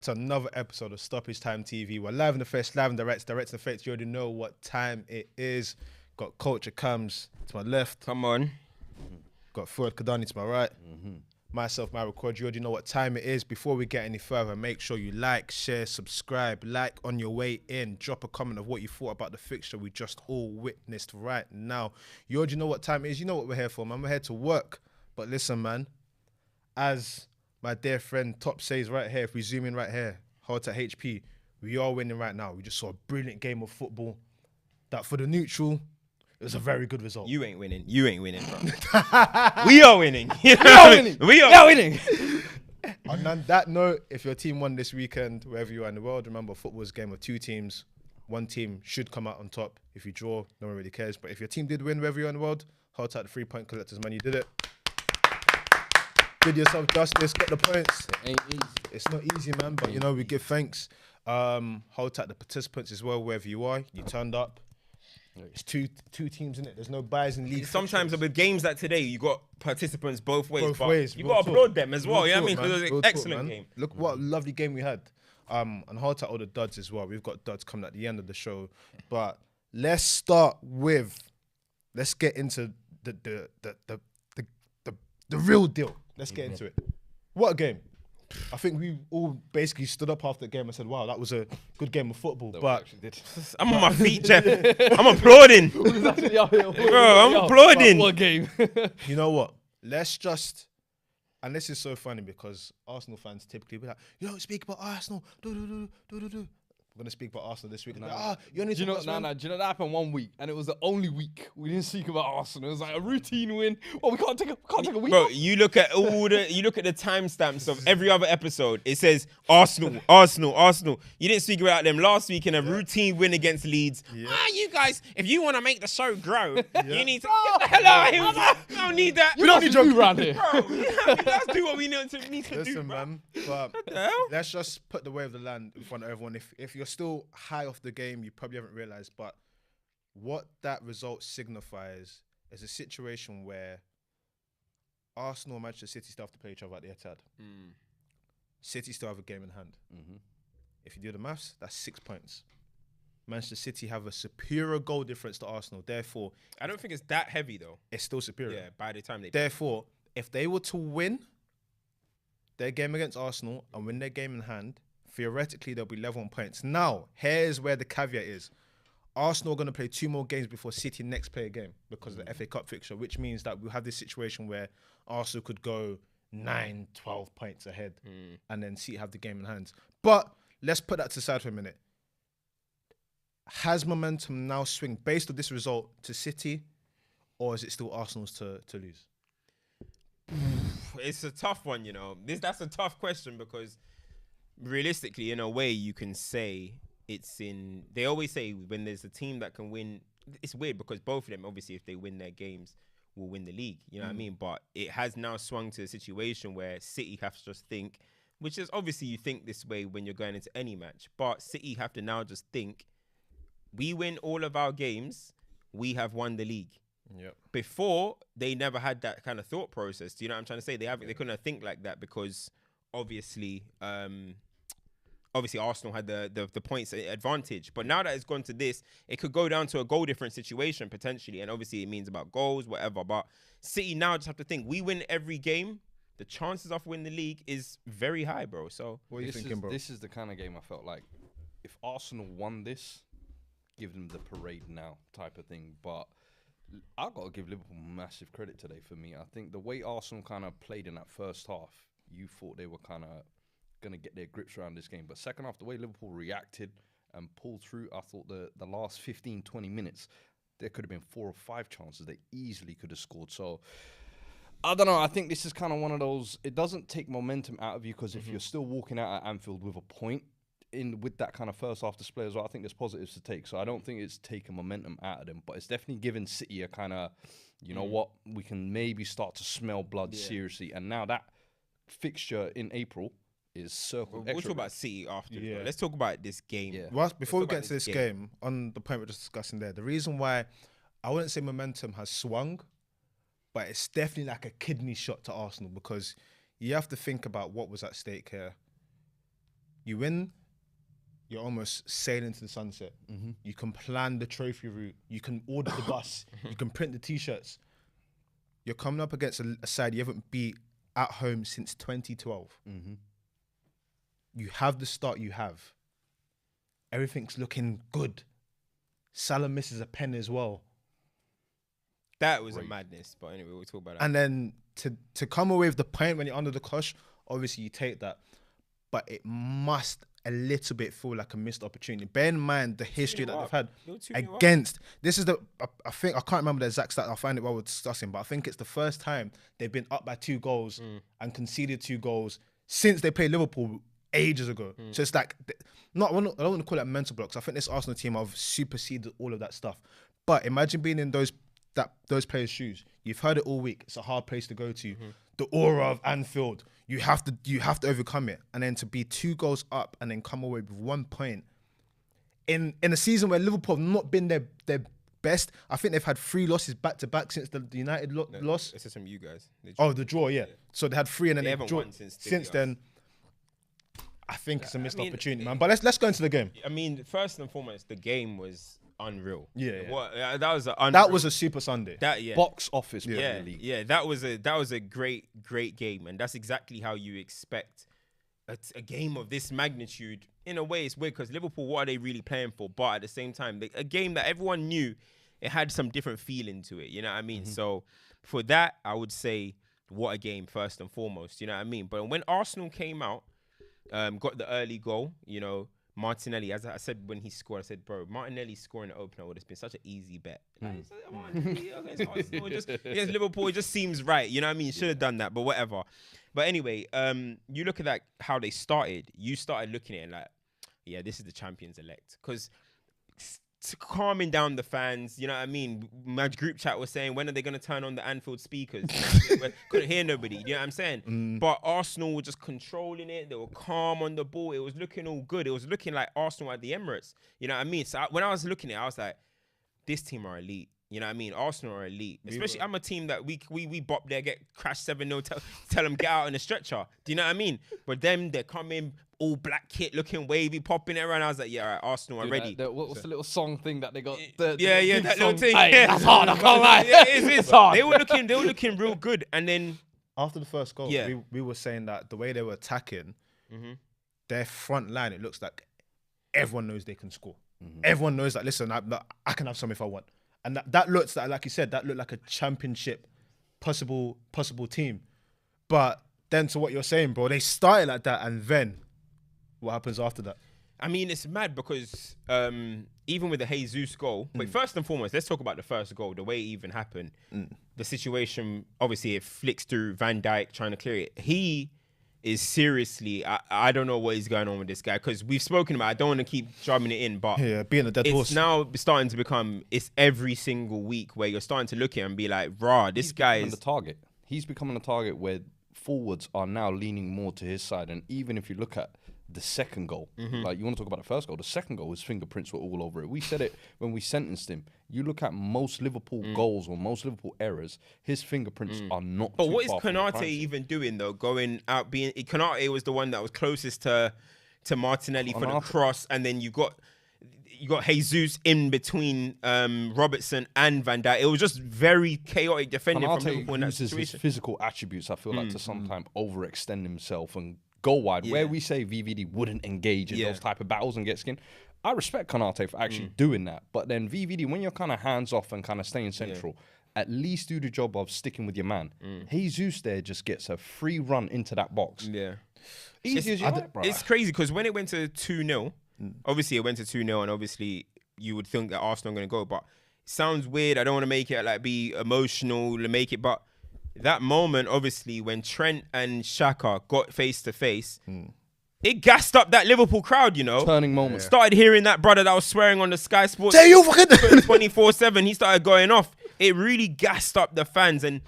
to another episode of Stoppage Time TV. We're live in the flesh, live in the direct in the face. You already know what time it is. Got CultureCams to my left. Come on. Got Ford Kadani to my right. Myself, my record. You already know what time it is. Before we get any further, make sure you like, share, subscribe, like on your way in. Drop a comment of what you thought about the fixture we just all witnessed right now. You already know what time it is. You know what we're here for, man. We're here to work. But listen, man, as my dear friend Top says right here, if we zoom in right here, hold to HP, we are winning right now. We just saw a brilliant game of football that for the neutral, it was a very good result. You ain't winning. You ain't winning, bro. We are winning. We are winning. We are winning. On that note, if your team won this weekend, wherever you are in the world, remember football is a game of two teams. One team should come out on top. If you draw, no one really cares. But if your team did win wherever you are in the world, hold tight the 3-point collectors, man. You did it. Did yourself justice, get the points. It ain't easy. It's not easy, man, but you know, we give thanks. Hold tight the participants as well, wherever you are. You turned up. It's two teams in it. There's no buys in league. Sometimes with games like today, you got participants both ways. Both but ways. You Real got to talk. applaud them as well. Real You know what I talk, mean? man. Because it was Real an talk, excellent man. game. Look what a lovely game we had. And hold tight all the duds as well. We've got duds coming at the end of the show. But let's get into the real deal. Let's get into it. What a game. I think we all basically stood up after the game and said, wow, that was a good game of football. But I'm on my feet, Jeff. I'm applauding. Bro, I'm applauding. What game? you know what? Let's just, and this is so funny because Arsenal fans typically be like, you don't speak about Arsenal. Do. We're going to speak about Arsenal this week. You only Do you know? talk about Do you know that happened one week, and it was the only week we didn't speak about Arsenal. It was like a routine win. Well, we can't take a week. Bro, off. you look at the timestamps of every other episode. It says Arsenal, Arsenal, Arsenal. You didn't speak about them last week in a routine win against Leeds. You guys, if you want to make the show grow, you need to get the hell out of here. We don't need that. We don't need to do around here. Bro, let's do what we need to do. Listen, bro. man. But the hell? let's just put the way of the land in front of everyone. If you're still high off the game, you probably haven't realised. But what that result signifies is a situation where Arsenal and Manchester City still have to play each other at the Etihad. City still have a game in hand. If you do the maths, that's 6 points. Manchester City have a superior goal difference to Arsenal. Therefore, I don't think it's that heavy though. it's still superior. Yeah, by the time they Therefore, if they were to win their game against Arsenal and win their game in hand, theoretically they'll be level on points. Now, here's where the caveat is. Arsenal are going to play 2 more games before City next play a game because of the FA Cup fixture, which means that we'll have this situation where Arsenal could go 9, 12 points ahead and then City have the game in hand. But let's put that to the side for a minute. Has momentum now swing based on this result to City, or is it still Arsenal's to lose? It's a tough one, you know. That's a tough question because realistically, in a way, you can say it's in. They always say when there's a team that can win, it's weird because both of them, obviously, if they win their games, will win the league. You know what I mean? But it has now swung to a situation where City have to just think, which is obviously you think this way when you're going into any match, but City have to now just think, we win all of our games, we have won the league. Yep. Before, they never had that kind of thought process. Do you know what I'm trying to say? They couldn't think like that because obviously Arsenal had the points advantage. But now that it's gone to this, it could go down to a goal difference situation potentially. And obviously it means about goals, whatever. But City now just have to think, we win every game, the chances of winning the league is very high, bro. So What are you thinking, bro? This is the kind of game I felt like if Arsenal won this, give them the parade now type of thing. But I've got to give Liverpool massive credit today for me. I think the way Arsenal kind of played in that first half, you thought they were kind of going to get their grips around this game. But second half, the way Liverpool reacted and pulled through, I thought the last 15, 20 minutes, there could have been 4 or 5 chances they easily could have scored. So I don't know. I think this is kind of one of those, it doesn't take momentum out of you because if you're still walking out at Anfield with a point, with that kind of first half display as well, I think there's positives to take. So I don't think it's taking momentum out of them, but it's definitely given City a kind of, you know what, we can maybe start to smell blood seriously. And now that fixture in April is circled. we'll talk about City after. Yeah. Let's talk about this game. Yeah. Well, before we talk get about to this this game, on the point we're just discussing there, the reason why I wouldn't say momentum has swung, but it's definitely like a kidney shot to Arsenal because you have to think about what was at stake here. You win, you're almost sailing into the sunset. You can plan the trophy route. You can order the bus. You can print the T-shirts. You're coming up against a side you haven't beat at home since 2012. You have the start you have. Everything's looking good. Salah misses a pen as well. That was a madness. But anyway, we'll talk about that. And then to come away with the point when you're under the cosh, obviously you take that. But it must a little bit feel like a missed opportunity. Bear in mind the history that they've had against. This is I think, I can't remember the exact stat. I'll find it while we're discussing, but I think it's the first time they've been up by 2 goals and conceded 2 goals since they played Liverpool ages ago. So it's like, I don't want to call it mental blocks. I think this Arsenal team have superseded all of that stuff. But imagine being in those players' shoes. You've heard it all week. It's a hard place to go to. The aura of Anfield. You have to overcome it. And then to be 2 goals up and then come away with 1 point in a season where Liverpool have not been their best. I think they've had 3 losses back to back since the United loss. It's just from you guys. The draw, yeah. So they had 3 and then they drawn since then. I think it's a missed opportunity, man. But let's go into the game. I mean, first and foremost, the game was unreal. Yeah. That was a Super Sunday. Box office Premier League. Yeah, that was a great game, and that's exactly how you expect a game of this magnitude. In a way, it's weird because Liverpool, what are they really playing for? But at the same time, a game that everyone knew, it had some different feeling to it. You know what I mean? So for that, I would say, what a game first and foremost. You know what I mean? But when Arsenal came out, got the early goal, Martinelli, as I said when he scored, I said, bro, Martinelli scoring the opener would have been such an easy bet. Against Liverpool, it just seems right. You know what I mean? You should have done that, but whatever. But anyway, you look at that, how they started. You started looking at it like, yeah, this is the champions elect. Because calming down the fans, you know what I mean? My group chat was saying, when are they going to turn on the Anfield speakers? Couldn't hear nobody, you know what I'm saying? But Arsenal were just controlling it. They were calm on the ball. It was looking all good. It was looking like Arsenal at the Emirates, you know what I mean? So when I was looking at it, I was like, this team are elite. You know what I mean? Arsenal are elite. Especially, I'm a team that we bop there, get crashed 7-0, tell them get out in a stretcher. Do you know what I mean? But them, they're coming, all black kit, looking wavy, popping it around. I was like, yeah, all right, Arsenal are ready. What's the little song thing that they got? That little thing. Hey, that's hard, I can't lie. It's hard. They were looking real good. And then after the first goal, we were saying that the way they were attacking, their front line, it looks like everyone knows they can score. Everyone knows that, listen, I can have some if I want. And that looks like you said, that looked like a championship possible team. But then to what you're saying, bro, they started like that, and then what happens after that? I mean, it's mad because even with the Jesus goal, but first and foremost, let's talk about the first goal, the way it even happened. The situation, obviously, it flicks through Van Dijk trying to clear it. He is seriously, I don't know what is going on with this guy, because we've spoken about it. I don't want to keep drumming it in, but being a dead horse. It's now starting to become, it's every single week where you're starting to look at him and be like, rah, this guy is the target. He's becoming a target where forwards are now leaning more to his side. And even if you look at the second goal, like you want to talk about the first goal, the second goal, his fingerprints were all over it. We said it when we sentenced him. You look at most Liverpool goals or most Liverpool errors, his fingerprints are not. But what is Konate even doing though? Going out, Konate was the one that was closest to Martinelli for the cross, and then you got Jesus in between Robertson and Van Dijk. It was just very chaotic defending from Liverpool in that situation. His physical attributes, I feel like, to sometimes overextend himself and go wide. Where we say VVD wouldn't engage in those type of battles and get skin. I respect Konate for actually doing that. But then VVD, when you're kind of hands off and kind of staying central, at least do the job of sticking with your man. Jesus there just gets a free run into that box. Yeah. Easy as you like, bro. It's crazy because when it went to 2-0, obviously it went to 2-0, and obviously you would think that Arsenal are going to go, but it sounds weird. I don't want to make it like be emotional to make it, but that moment, obviously, when Trent and Xhaka got face to face, it gassed up that Liverpool crowd, you know. Turning moment. Started hearing that brother that was swearing on the Sky Sports 24/7. He started going off. It really gassed up the fans. And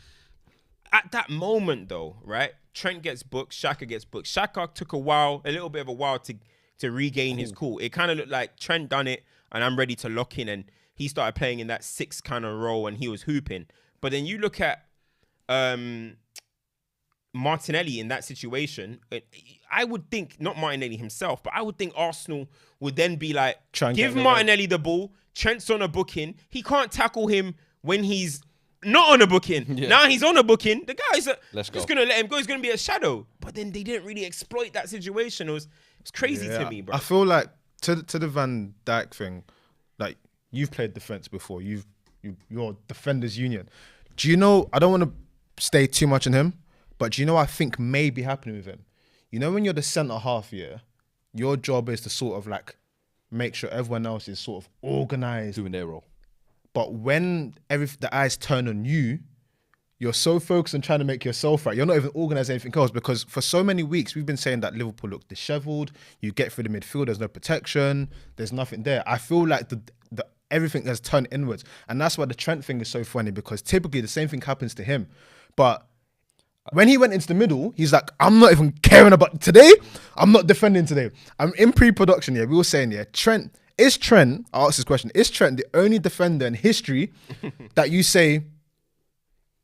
at that moment, though, right, Trent gets booked, Xhaka gets booked. Xhaka took a little bit of a while to regain his cool. It kind of looked like Trent done it, and I'm ready to lock in. And he started playing in that 6 kind of role, and he was hooping. But then you look at Martinelli in that situation, I would think, not Martinelli himself, but I would think Arsenal would then be like, give Martinelli the ball, Trent's on a booking, he can't tackle him when he's not on a booking. Yeah. Now he's on a booking, the guy's just going to let him go, he's going to be a shadow. But then they didn't really exploit that situation. It was crazy to me, bro. I feel like, to the Van Dijk thing, like, you've played defense before, you're defenders union. Do you know, I don't want to stay too much on him, but do you know what I think may be happening with him? You know, when you're the centre half, your job is to sort of like make sure everyone else is sort of organised. Doing their role. But when the eyes turn on you, you're so focused on trying to make yourself right. You're not even organised anything else, because for so many weeks, we've been saying that Liverpool look dishevelled. You get through the midfield, there's no protection, there's nothing there. I feel like everything has turned inwards. And that's why the Trent thing is so funny, because typically the same thing happens to him. But when he went into the middle, he's like, I'm not even caring about today. I'm not defending today. I'm in pre-production here. We were saying, Trent, I'll ask this question, is Trent the only defender in history that you say,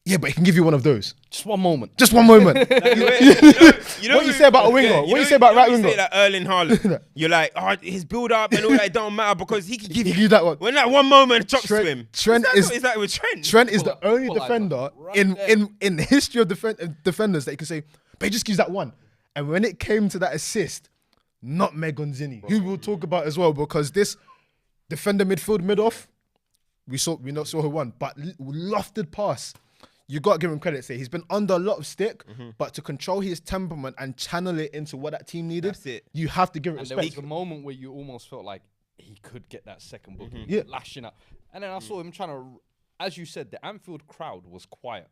yeah, but he can give you one of those? Just one moment. Just one moment. What you say about a winger? What you say about right winger? You say like Erling Haaland. You're like, his build-up and all that, it don't matter because he can give you that one. When that one moment drops to him. Trent is that with Trent? Trent is the only defender in the history of defenders that you can say, but he just gives that one. And when it came to that assist, not Megonzini, who we'll talk about as well, because this defender midfield mid-off, we not saw who won, but lofted pass. You got to give him credit. Say he's been under a lot of stick, but to control his temperament and channel it into what that team needed, you have to give it respect. There was a moment where you almost felt like he could get that second booking, lashing up. And then I saw him trying to, as you said, the Anfield crowd was quiet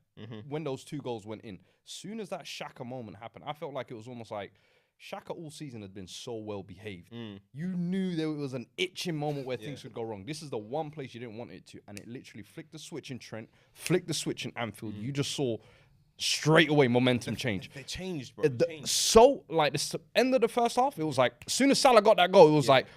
when those 2 goals went in. Soon as that Xhaka moment happened, I felt like it was almost like Xhaka all season had been so well behaved. You knew there was an itching moment where things would go wrong. This is the one place you didn't want it to, and it literally flicked the switch in Trent, flicked the switch in Anfield. You just saw straight away momentum change. They changed, bro. So, like, the end of the first half, it was like, as soon as Salah got that goal, it was like,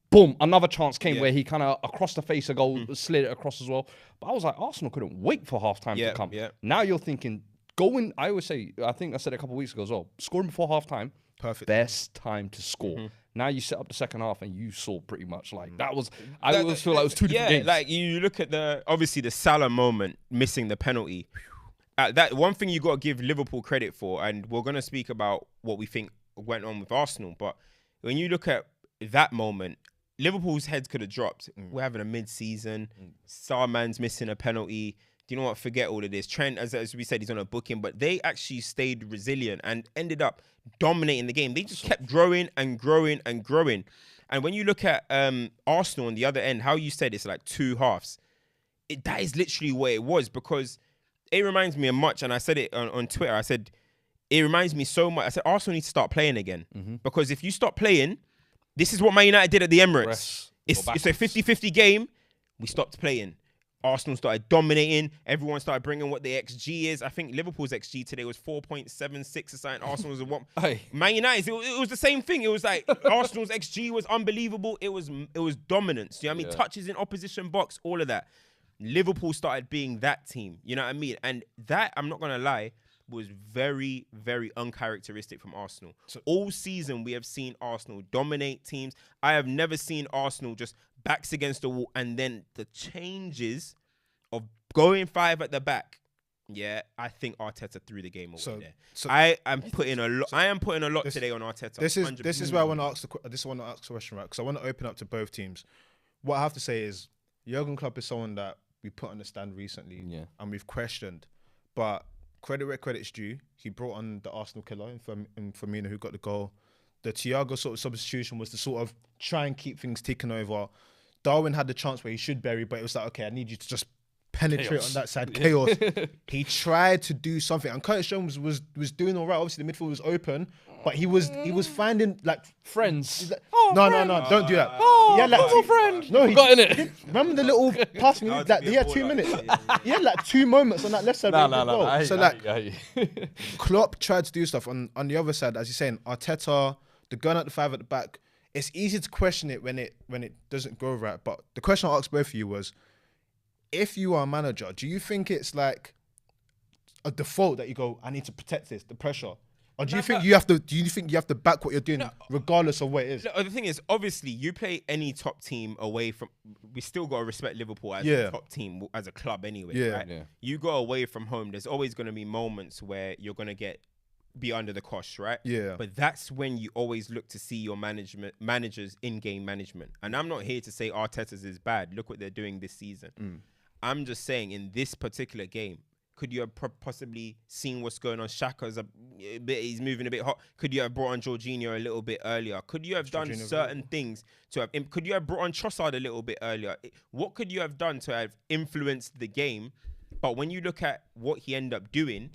boom, another chance came where he kind of, across the face a goal, slid it across as well. But I was like, Arsenal couldn't wait for half-time to come. Now you're thinking, I always say, I think I said it a couple of weeks ago as well, scoring before half-time, perfect. Best time to score. Now you set up the second half and you saw pretty much like that was. I always feel like it was 2 different games. Like you look at obviously the Salah moment, missing the penalty. That one thing you got to give Liverpool credit for, and we're gonna speak about what we think went on with Arsenal. But when you look at that moment, Liverpool's heads could have dropped. We're having a mid-season. Sarman's missing a penalty. Do you know what? Forget all of this. Trent, as we said, he's on a booking, but they actually stayed resilient and ended up dominating the game. They just kept growing and growing and growing. And when you look at Arsenal on the other end, how you said it's like 2 halves, that is literally what it was, because it reminds me of much, and I said it on Twitter, I said, it reminds me so much. I said, Arsenal needs to start playing again. Because if you stop playing, this is what Man United did at the Emirates. It's a 50-50 game. We stopped playing. Arsenal started dominating. Everyone started bringing what the XG is. I think Liverpool's XG today was 4.76 or something. Arsenal was a one. Man United, it was the same thing. It was like Arsenal's XG was unbelievable. It was dominance. You know what I mean? Touches in opposition box, all of that. Liverpool started being that team. You know what I mean? And that, I'm not going to lie, was very, very uncharacteristic from Arsenal. So all season, we have seen Arsenal dominate teams. I have never seen Arsenal just backs against the wall, and then the changes of going 5 at the back. Yeah, I think Arteta threw the game away there. So I am putting a lot today on Arteta. This is where I want to ask the question, right? Because I want to open up to both teams. What I have to say is, Jurgen Klopp is someone that we put on the stand recently, and we've questioned, but credit where credit's due. He brought on the Arsenal killer in Firmino, who got the goal. The Thiago sort of substitution was to sort of try and keep things ticking over. Darwin had the chance where he should bury, but it was like, okay, I need you to just penetrate on that side. Chaos. He tried to do something, and Curtis Jones was doing all right. Obviously, the midfield was open, but he was finding like friends. Like, no, don't do that. Yeah, like friend. No, he got in it. Remember the little pass? He had 2 minutes. He had like 2 moments on that left side. No. So Klopp tried to do stuff on the other side, as you're saying. Arteta, the gun at the 5 at the back. It's easy to question it when it doesn't go right. But the question I asked both of you was, if you are a manager, do you think it's like, a default that you go, I need to protect this, the pressure? Or do you No, think but- you have to? Do you think you have to back what you're doing, regardless of what it is? No, the thing is, obviously, you play any top team away from. We still got to respect Liverpool as Yeah. a top team, as a club anyway. Yeah. Right? Yeah. You go away from home. There's always going to be moments where you're going to be under the cosh, right? Yeah. But that's when you always look to see your managers in-game management. And I'm not here to say Arteta's is bad. Look what they're doing this season. I'm just saying, in this particular game, could you have possibly seen what's going on? Shaka's a bit, he's moving a bit hot. Could you have brought on Jorginho a little bit earlier? Could you have done certain things to have, could you have brought on Trossard a little bit earlier? What could you have done to have influenced the game? But when you look at what he ended up doing,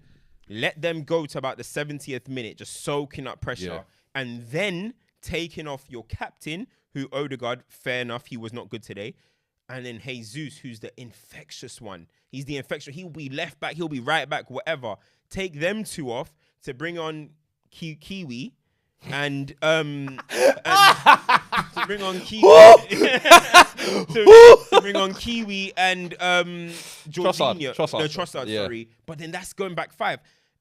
let them go to about the 70th minute, just soaking up pressure, and then taking off your captain, who Odegaard, fair enough, he was not good today. And then Jesus, who's the infectious one. He's the infectious. He'll be left back. He'll be right back, whatever. Take them two off to bring on Kiwi and to bring on Kiwi. to bring on Kiwi and Jorginho. Trossard, sorry. But then that's going back 5.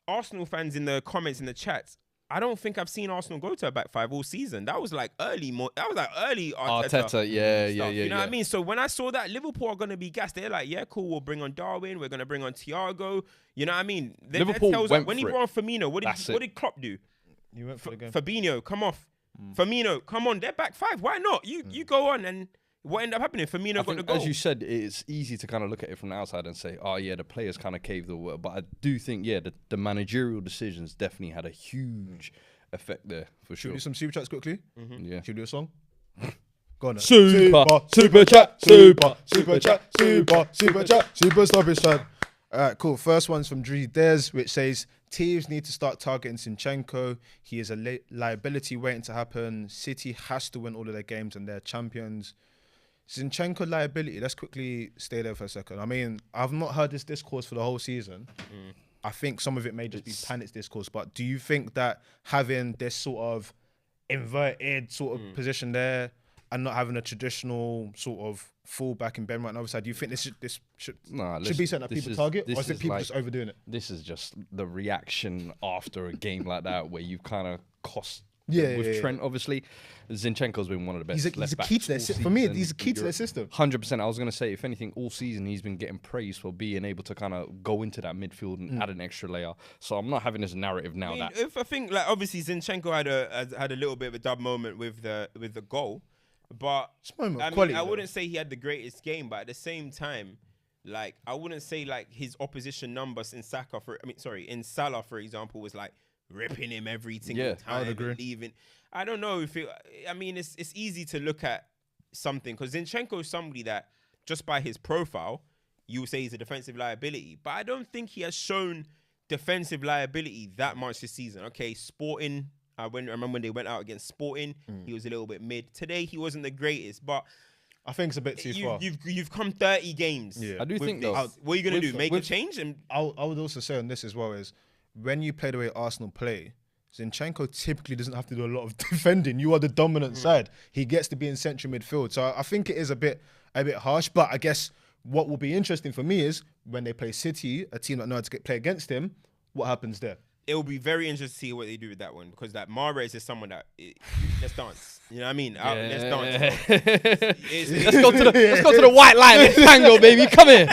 Arsenal fans in the comments in the chats, I don't think I've seen Arsenal go to a back 5 all season. That was like early Arteta. Yeah. You know what I mean? So when I saw that Liverpool are going to be gassed, they're like, yeah, cool, we'll bring on Darwin. We're going to bring on Thiago. You know what I mean? Liverpool went when he for brought on Firmino, what did Klopp do? You went for the game. Fabinho, come off. Firmino, come on. They're back 5. Why not? You go on, and what ended up happening? Firmino got the goal. As you said, it's easy to kind of look at it from the outside and say, oh, yeah, the players kind of caved over. But I do think, the managerial decisions definitely had a huge effect there, for Should sure. we do some super chats quickly? Yeah. Should we do a song? Go on then. Super chat, super stoppage time. All right, cool. First one's from Dre Des, which says, Teams need to start targeting Zinchenko. He is a liability waiting to happen. City has to win all of their games and they're champions. Zinchenko liability, let's quickly stay there for a second. I mean, I've not heard this discourse for the whole season. I think some of it may just be panic discourse, but do you think that having this sort of inverted sort of position there and not having a traditional sort of fullback in Ben White on the other side, do you think this should be something that people target, or is it people just overdoing it? This is just the reaction after a game like that where you've kind of cost. Trent, obviously, Zinchenko's been one of the best. He's a key to their system. For me, he's a key to their system. 100%. I was going to say, if anything, all season he's been getting praise for being able to kind of go into that midfield and add an extra layer. So I'm not having this narrative now that. If I think, like, obviously Zinchenko had a little bit of a dub moment with the goal, but I wouldn't say he had the greatest game. But at the same time, like, I wouldn't say like his opposition numbers in Salah, for example, was like ripping him every single time. I would agree. Leaving. I don't know if it's easy to look at something because Zinchenko is somebody that just by his profile, you would say he's a defensive liability. But I don't think he has shown defensive liability that much this season. Okay, Sporting, I remember when they went out against Sporting, he was a little bit mid. Today, he wasn't the greatest, but I think it's a bit too far. You've come 30 games. Yeah. I do think, though. What are you going to do? Make a change? And I would also say on this as well is when you play the way Arsenal play, Zinchenko typically doesn't have to do a lot of defending. You are the dominant side. He gets to be in central midfield. So I think it is a bit harsh. But I guess what will be interesting for me is when they play City, a team that knows how to play against him, what happens there? It will be very interesting to see what they do with that one because that Mahrez is someone that let's dance. You know what I mean? Let's dance. Let's go to the white line. Let's tango, baby. Come here.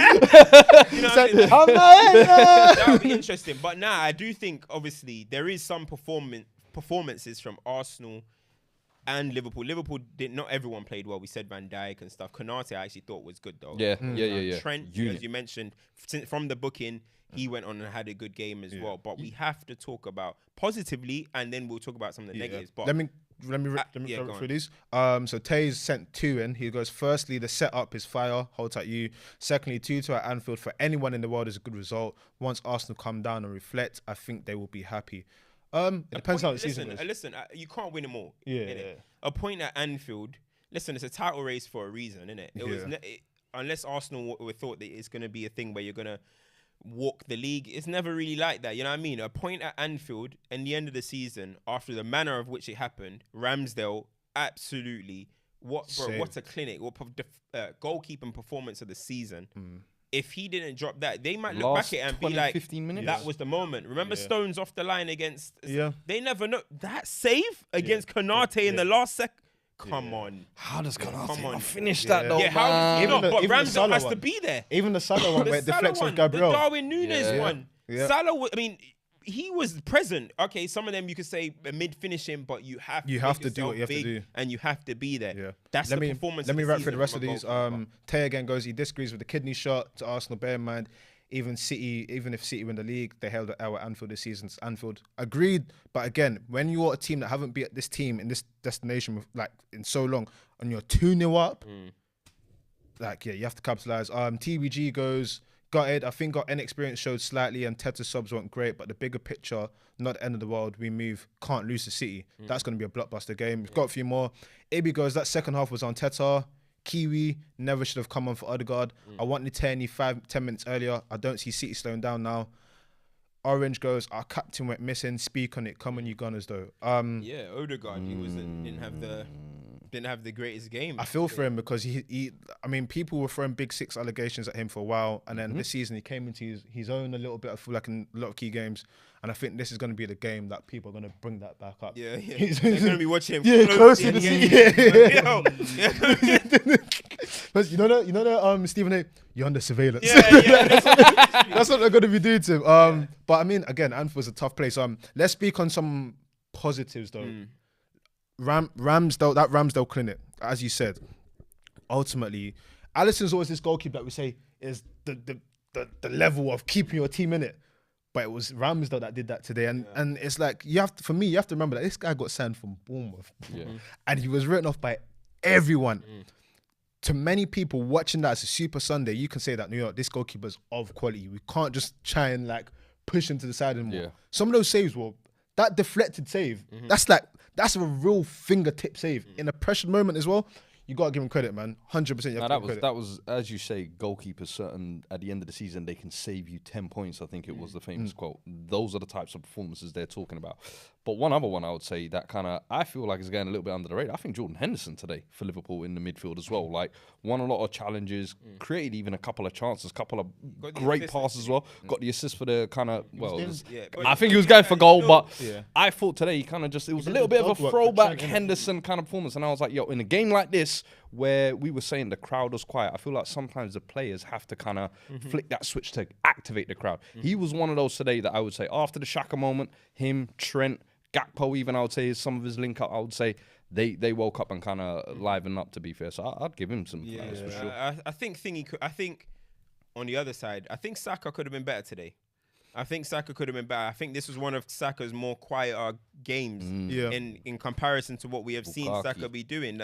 You know what I mean? That would be interesting. But now I do think obviously there is some performances from Arsenal and Liverpool. Liverpool not everyone played well. We said Van Dijk and stuff. Konate I actually thought was good though. Yeah. Trent, as you mentioned, from the booking, he went on and had a good game as well. But we have to talk about positively, and then we'll talk about some of the negatives. But let me run through these. So Taze sent 2 in. He goes, firstly, the setup is fire. Hold tight, you. Secondly, 2-2 at Anfield for anyone in the world is a good result. Once Arsenal come down and reflect, I think they will be happy. It depends how the season is. Listen, you can't win them all. Yeah. A point at Anfield. Listen, it's a title race for a reason, isn't it? It was unless Arsenal thought that it's going to be a thing where you're going to walk the league. It's never really like that. You know what I mean? A point at Anfield in the end of the season, after the manner of which it happened, Ramsdale absolutely what a clinic. What goalkeeping performance of the season. if he didn't drop that, they might look Last back at it and 20, be like, 15 minutes. that was the moment. Remember Stones off the line against... Yeah. They never know. That save against Konate in the last second. Come on. How does Konate on. not finish that though, Yeah, how man? is he not? But even the Ramsdale Salah has to one. be there. Even the Salah one where it Salah deflects one, off Gabriel. the Darwin Núñez Yeah. one. Yeah. Salah, I mean, he was present. Okay, some of them you could say mid-finishing, but you have to do what you have to do. And you have to be there. Yeah. That's the performance. Let me of wrap the through the rest of season these. from a goalkeeper. Tay again goes, he disagrees with the kidney shot to Arsenal. Bear in mind, even if City win the league, they held it out at Anfield this season. It's Anfield. Agreed. But again, when you're a team that haven't beat this team in this destination like in so long, and you're 2-0 up, you have to capitalize. TBG goes, got it. I think our inexperience showed slightly, and Teta subs weren't great, but the bigger picture, not the end of the world. We move, can't lose to City. That's going to be a blockbuster game. We've got a few more. Ibi goes, that second half was on Teta. Kiwi never should have come on for Odegaard. I want Nitani 5-10 minutes earlier. I don't see City slowing down now. Orange goes, our captain went missing. Speak on it. Come on, you Gunners, though. Yeah, Odegaard, he didn't have the greatest game. I feel for him because he I mean, people were throwing big six allegations at him for a while, and then this season he came into his own a little bit. I feel like in a lot of key games, and I think this is going to be the game that people are going to bring that back up. Yeah. They're going to be watching him. Yeah, closely to see. Yeah. But you know that Stephen A, you're under surveillance. Yeah. That's what they're going to be doing to him. But I mean, again, Anfield's a tough place. Let's speak on some positives though. Ramsdale clinic, as you said, ultimately, Alisson's always this goalkeeper that we say is the level of keeping your team in it. But it was Ramsdale that did that today, and it's like you have to remember that this guy got signed from Bournemouth, and he was written off by everyone. To many people watching that as a Super Sunday, you can say that New York, this goalkeeper's of quality. We can't just try and like push him to the side anymore. Yeah. Some of those saves were that deflected save. That's a real fingertip save in a pressured moment as well. You gotta give him credit, man. 100%. That was, as you say, goalkeepers. Certain at the end of the season, they can save you 10 points. I think it was the famous quote. Those are the types of performances they're talking about. But one other one I would say that kind of I feel like is going a little bit under the radar. I think Jordan Henderson today for Liverpool in the midfield as well. Like won a lot of challenges, created even a couple of chances, couple of great passes as well. Got the assist for the kind of I think he was going for goal, but I thought today he kind of just it was a little bit of a throwback Henderson kind of performance, and I was like, yo, in a game like this where we were saying the crowd was quiet, I feel like sometimes the players have to kind of flick that switch to activate the crowd. He was one of those today that I would say after the Xhaka moment, him, Trent, Gakpo even I would say some of his link up, I would say they woke up and kind of livened up, to be fair. So I'd give him some flowers for sure. I think on the other side, I think Saka could have been better today. I think Saka could have been better. I think this was one of Saka's more quieter games in comparison to what we have seen Saka be doing.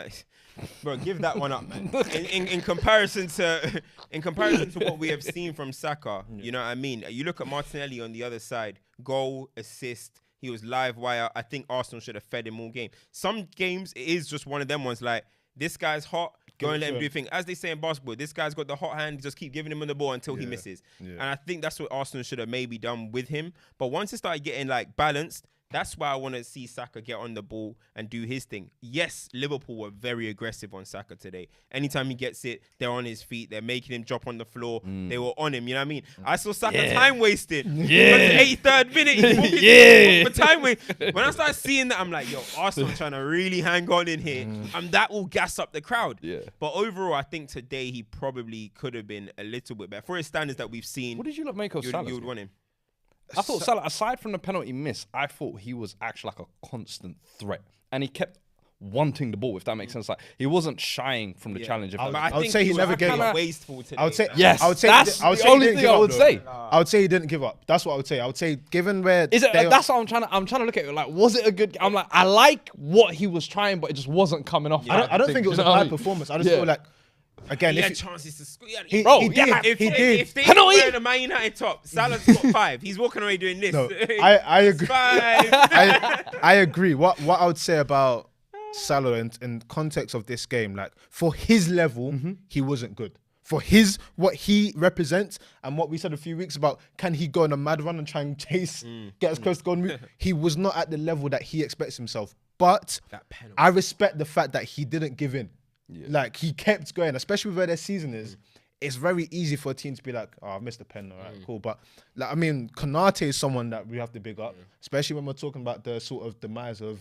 Bro, give that one up, man. In comparison to what we have seen from Saka, you know what I mean? You look at Martinelli on the other side, goal, assist. He was live wire. I think Arsenal should have fed him all game. Some games, it is just one of them ones like, this guy's hot, go and let him do things. As they say in basketball, this guy's got the hot hand, just keep giving him the ball until he misses. And I think that's what Arsenal should have maybe done with him. But once it started getting like balanced, that's why I want to see Saka get on the ball and do his thing. Yes, Liverpool were very aggressive on Saka today. Anytime he gets it, they're on his feet. They're making him drop on the floor. They were on him, you know what I mean? I saw Saka time wasted. Yeah. 83rd minute, he's walking for time waste. When I started seeing that, I'm like, yo, Arsenal trying to really hang on in here. And that will gas up the crowd. Yeah. But overall, I think today he probably could have been a little bit better. For his standards that we've seen. What did you make of Salah? You would want him. I thought Salah, aside from the penalty miss, I thought he was actually like a constant threat. And he kept wanting the ball, if that makes sense. Like he wasn't shying from the challenge. I would say he never gave up. Wasteful today. I would say yes. I would say that's the only thing I would say. I would say he didn't give up. That's what I would say. I would say given where is it. That's what I'm trying to look at it. Like, was it a good? I'm like, I like what he was trying, but it just wasn't coming off. I don't think it was a bad performance. I just feel like. Again, he if had chances to score. He did. If they were wearing a Man United top, Salah's got 5. He's walking away doing this. No, I agree. 5. I agree. What I would say about Salah in context of this game, like for his level, he wasn't good. For what he represents and what we said a few weeks about, can he go on a mad run and try and chase, get as close to goal? He was not at the level that he expects himself. But I respect the fact that he didn't give in. Yeah. Like he kept going, especially with where their season is. it's very easy for a team to be like, oh, I've missed a pen, all right, cool. But like, I mean, Konate is someone that we have to big up, especially when we're talking about the sort of demise of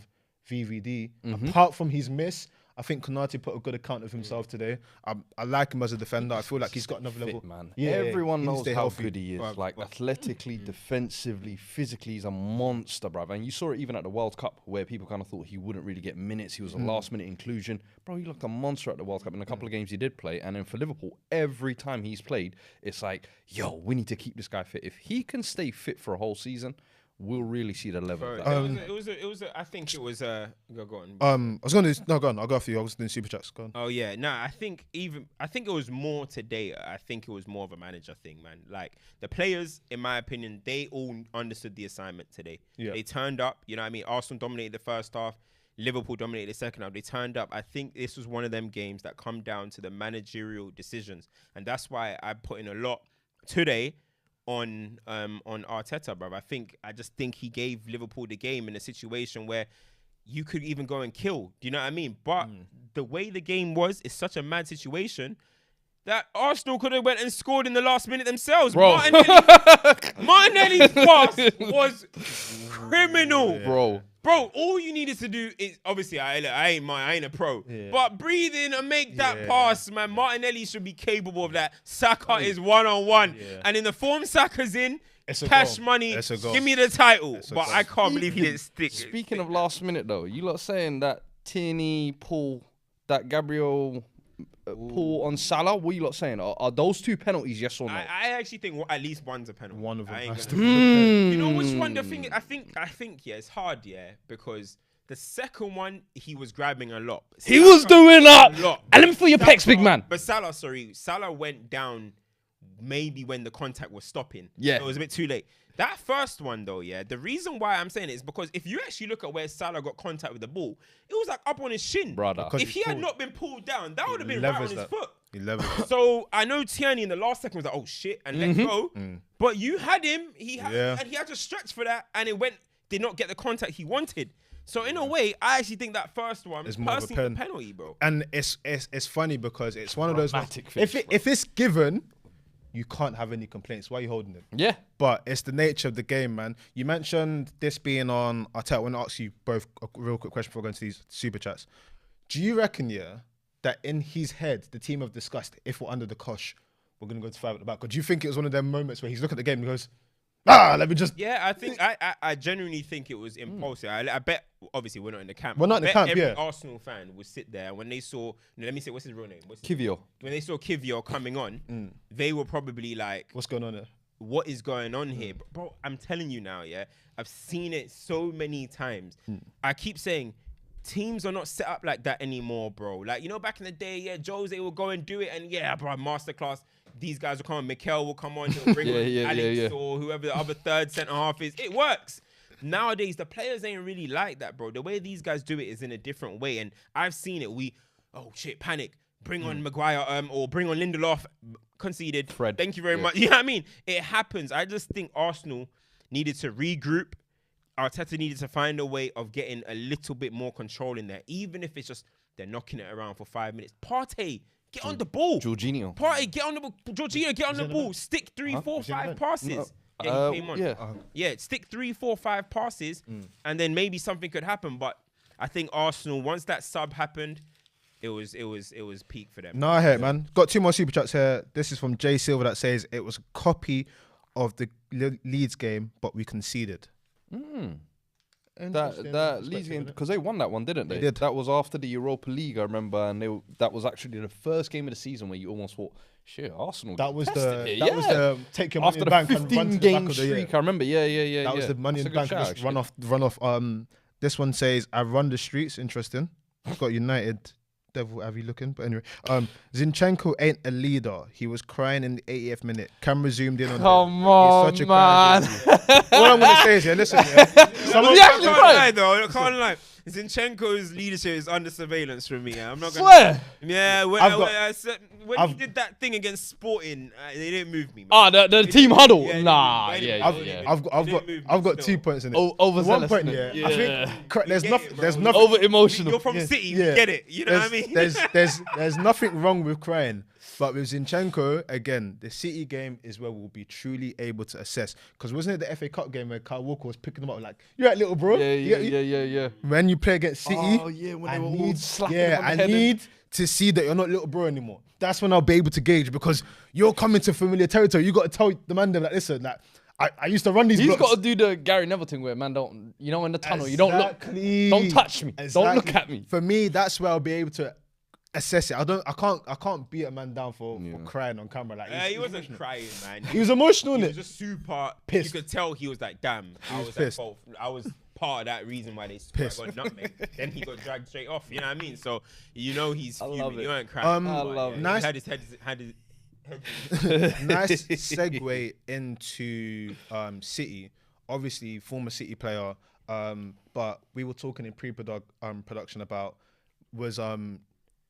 VVD. Apart from his miss, I think Konate put a good account of himself today. I like him as a defender. I feel like he's got another level. Man. Yeah, Everyone he needs knows to stay how healthy. good he is. Like athletically, defensively, physically, he's a monster, bruv. And you saw it even at the World Cup where people kind of thought he wouldn't really get minutes. He was a last-minute inclusion. Bro, he looked a monster at the World Cup in a couple of games he did play. And then for Liverpool, every time he's played, it's like, yo, we need to keep this guy fit. If he can stay fit for a whole season, we'll really see the level. Bro, of that. I think it was go on. I was going to, no, go on. I'll go after you. I was doing super chats. Go on. Oh yeah, no, I think it was more today. I think it was more of a manager thing, man. Like the players, in my opinion, they all understood the assignment today. Yeah. They turned up. You know what I mean? Arsenal dominated the first half. Liverpool dominated the second half. They turned up. I think this was one of them games that come down to the managerial decisions, and that's why I put in a lot today on Arteta, bro. I just think he gave Liverpool the game in a situation where you could even go and kill. Do you know what I mean? But the way the game was is such a mad situation that Arsenal could have went and scored in the last minute themselves. Bro. Martinelli's pass was criminal. Bro. Bro, all you needed to do is, obviously, I ain't a pro, but breathe in and make that pass, man. Martinelli should be capable of that. Saka is one-on-one. And in the form Saka's in, cash money, give me the title. But I can't believe he didn't stick. Speaking of last minute, though, you lot saying that Tierney, Paul, that Gabriel... Paul on Salah, what are you lot saying? Are those two penalties, yes or no? I actually think at least one's a penalty. One of them has to be. You know which one? The thing, I think, yeah, it's hard, yeah, because the second one he was grabbing a lot. He was doing that. And let me feel your pecs, big man. But Salah went down maybe when the contact was stopping. Yeah, so it was a bit too late. That first one, though, yeah, the reason why I'm saying it is because if you actually look at where Salah got contact with the ball, it was like up on his shin. Brother. If he had not been pulled down, that would have been right on his foot. He leveled it. So I know Tierney in the last second was like, oh shit, and let go. But you had him, and he had to stretch for that, and did not get the contact he wanted. So in a way, I actually think that first one is personally a penalty, bro. And it's funny because it's one of those ones, if it's given, you can't have any complaints. Why are you holding it? Yeah. But it's the nature of the game, man. You mentioned this being on Arteta. I want to ask you both a real quick question before going to these super chats. Do you reckon, that in his head, the team have discussed, if we're under the cosh, we're going to go to 5 at the back? Or do you think it was one of them moments where he's looking at the game and goes, let me just... Yeah, I think, I genuinely think it was impulsive. I bet, obviously, we're not in the camp. We're not in the camp, every Arsenal fan would sit there, and when they saw, let me say, what's his real name? Kivior. When they saw Kivior coming on, they were probably like... What's going on there? What is going on here? Bro, I'm telling you now, yeah, I've seen it so many times. I keep saying, teams are not set up like that anymore, bro. Like, back in the day, yeah, Jose will go and do it, and yeah, bro, masterclass. These guys will come on. Mikel will come on. He'll bring on Alex or whoever the other third centre half is. It works. Nowadays, the players ain't really like that, bro. The way these guys do it is in a different way, and I've seen it. Panic. Bring on Maguire, or bring on Lindelof. Conceded. Fred. Thank you very much. You know what I mean? It happens. I just think Arsenal needed to regroup. Arteta needed to find a way of getting a little bit more control in there, even if it's just they're knocking it around for 5 minutes. Partey, get on the ball. Jorginho. Partey, get on the ball. Jorginho, get on the ball. Stick 3, 4, 5 passes. Yeah, he came on. Yeah, stick 3, 4, 5 passes, and then maybe something could happen. But I think Arsenal, once that sub happened, it was peak for them. No, I hear it, man. Got 2 more super chats here. This is from Jay Silver that says it was a copy of the Leeds game, but we conceded. That Leeds game, because they won that one, didn't they? They did. That was after the Europa League, I remember, and that was actually the first game of the season where you almost thought, shit, Arsenal. That was the take your money after in the bank the and run to the 15-game back of the streak. I remember, yeah. That was the money in the bank and just run off. This one says, I run the streets. Interesting. I've got United. Devil, have you looking? But anyway, Zinchenko ain't a leader. He was crying in the 80th minute. Camera zoomed in on him. Come on, He's such a man. All I'm going to say is, listen, Someone can't lie, though. I can't lie. Zinchenko's leadership is under surveillance from me. I'm not gonna. Yeah, when he did that thing against Sporting, they didn't move me. Man. The team huddle. I've got 2 points in it. Overzealous. 1 point, I think there's nothing. Over emotional. You're from City, you get it. You know what I mean? There's nothing wrong with crying. But with Zinchenko, again, the City game is where we'll be truly able to assess. Because wasn't it the FA Cup game where Kyle Walker was picking them up like, "You right, little bro?" Yeah. When you play against City, Oh yeah, when they were all slapping him on the I head. need to see that you're not little bro anymore. That's when I'll be able to gauge, because you're coming to familiar territory. You got to tell the man them like, listen, like I used to run these. He's blocks. got to do the Gary Neville thing where man don't, you know, in the tunnel, you don't look, don't touch me, don't look at me. For me, that's where I'll be able to assess it. I can't beat a man down for crying on camera. Like he wasn't crying, man. He was emotional, He innit? was just super Pissed. You could tell he was like, damn, I was pissed. at fault. I was part of that reason why they got nutmeg. Then he got dragged straight off. You know what I mean? So you know he's fuming. He weren't crying. I love it. Nice. He had his Nice segue into City. Obviously, former City player. But we were talking in production about was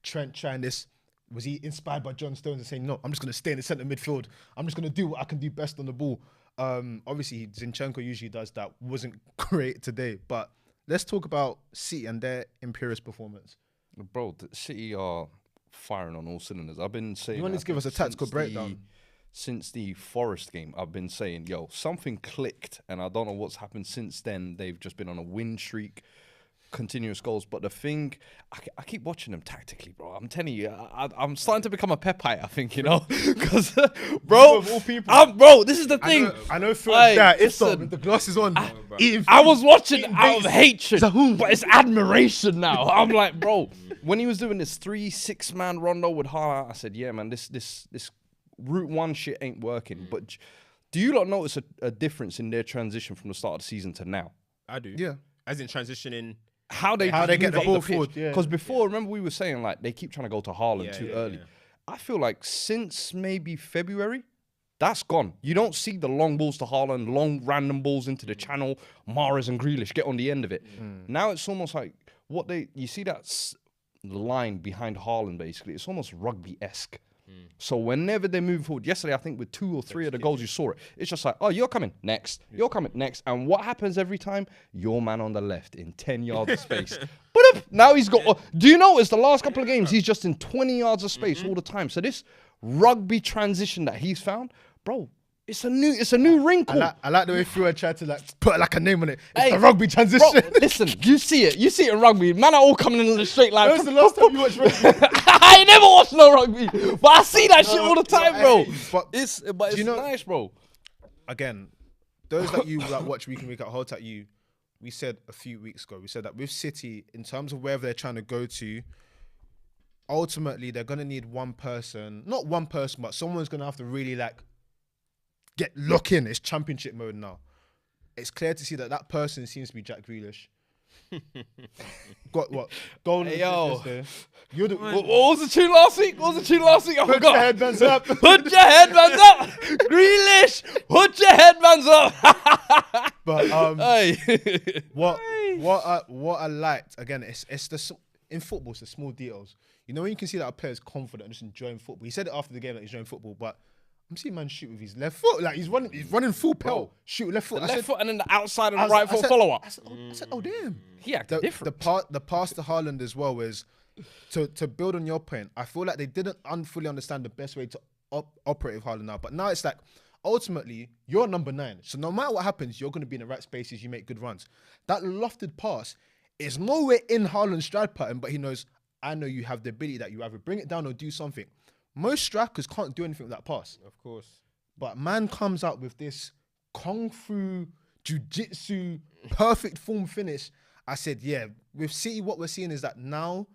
Trent trying this. Was he inspired by John Stones and saying, no, I'm just going to stay in the centre midfield. I'm just going to do what I can do best on the ball. Obviously, Zinchenko usually does that. Wasn't great today. But let's talk about City and their imperious performance. Bro, the City are firing on all cylinders. I've been saying... You want to give us a tactical breakdown? Since the Forest game, I've been saying, yo, something clicked, and I don't know what's happened since then. They've just been on a win streak, continuous goals. But the thing, I keep watching them tactically, bro. I'm telling you, I'm starting to become a Pepite, I think, you know? Because, bro, Of all people. bro, this is the thing. I know Phil Hey, that. It's listen, the glasses on. I was watching eating out of base. hatred, but it's admiration now. I'm like, bro, when he was doing this 3-6 man rondo with Haaland, I said, yeah, man, this Route 1 shit ain't working. But do you not notice a difference in their transition from the start of the season to now? I do. Yeah. As in transitioning. How they get the ball forward, yeah. Because before, remember we were saying like they keep trying to go to Haaland too early. Yeah. I feel like since maybe February, that's gone. You don't see the long balls to Haaland, long random balls into the channel. Mahrez and Grealish get on the end of it. Now it's almost like you see that line behind Haaland basically. It's almost rugby-esque. So whenever they move forward, yesterday I think with 2 or 3 of the goals you saw it, it's just like, oh, you're coming next, you're coming next, and what happens every time? Your man on the left in 10 yards of space. But now he's got. Do you notice the last couple of games he's just in 20 yards of space all the time? So this rugby transition that he's found, bro, it's a new wrinkle. I like the way Phil tried to like put like a name on it. It's the rugby transition. Bro, listen, you see it in rugby. Man are all coming in the straight line. When was the last time you watched rugby? I ain't never watched no rugby, but I see that shit all the time, bro. But It's you know- nice, bro. Again, those that you like watch week in, week out, hold at you. We said a few weeks ago, we said that with City, in terms of wherever they're trying to go to, ultimately they're gonna need one person, not one person, but someone's gonna have to really like lock in. It's championship mode now. It's clear to see that person seems to be Jack Grealish. Got what? Goal. Hey, yo. You're the, What was the tune last week? I put your forgot. headbands up. Put your headbands up, Grealish. Put your headbands up. But Hey. what I liked again, it's the in football, it's the small details. You know when you can see that a player's confident and just enjoying football. He said it after the game that he's enjoying football, but I'm seeing man shoot with his left foot, like he's running full pelt, shoot with left foot. The I left said, foot and then the outside and I the right said- foot follow up. I said, oh damn. He acted different. The pass to Haaland as well was to build on your point. I feel like they didn't fully understand the best way to operate with Haaland now, but now it's like ultimately you're number 9, so no matter what happens, you're going to be in the right spaces. You make good runs. That lofted pass is nowhere in Haaland's stride pattern, but he knows. I know you have the ability that you either bring it down or do something. Most strikers can't do anything with that pass. Of course. But man comes out with this kung fu, jiu-jitsu, perfect form finish. I said, yeah, with City, what we're seeing is that now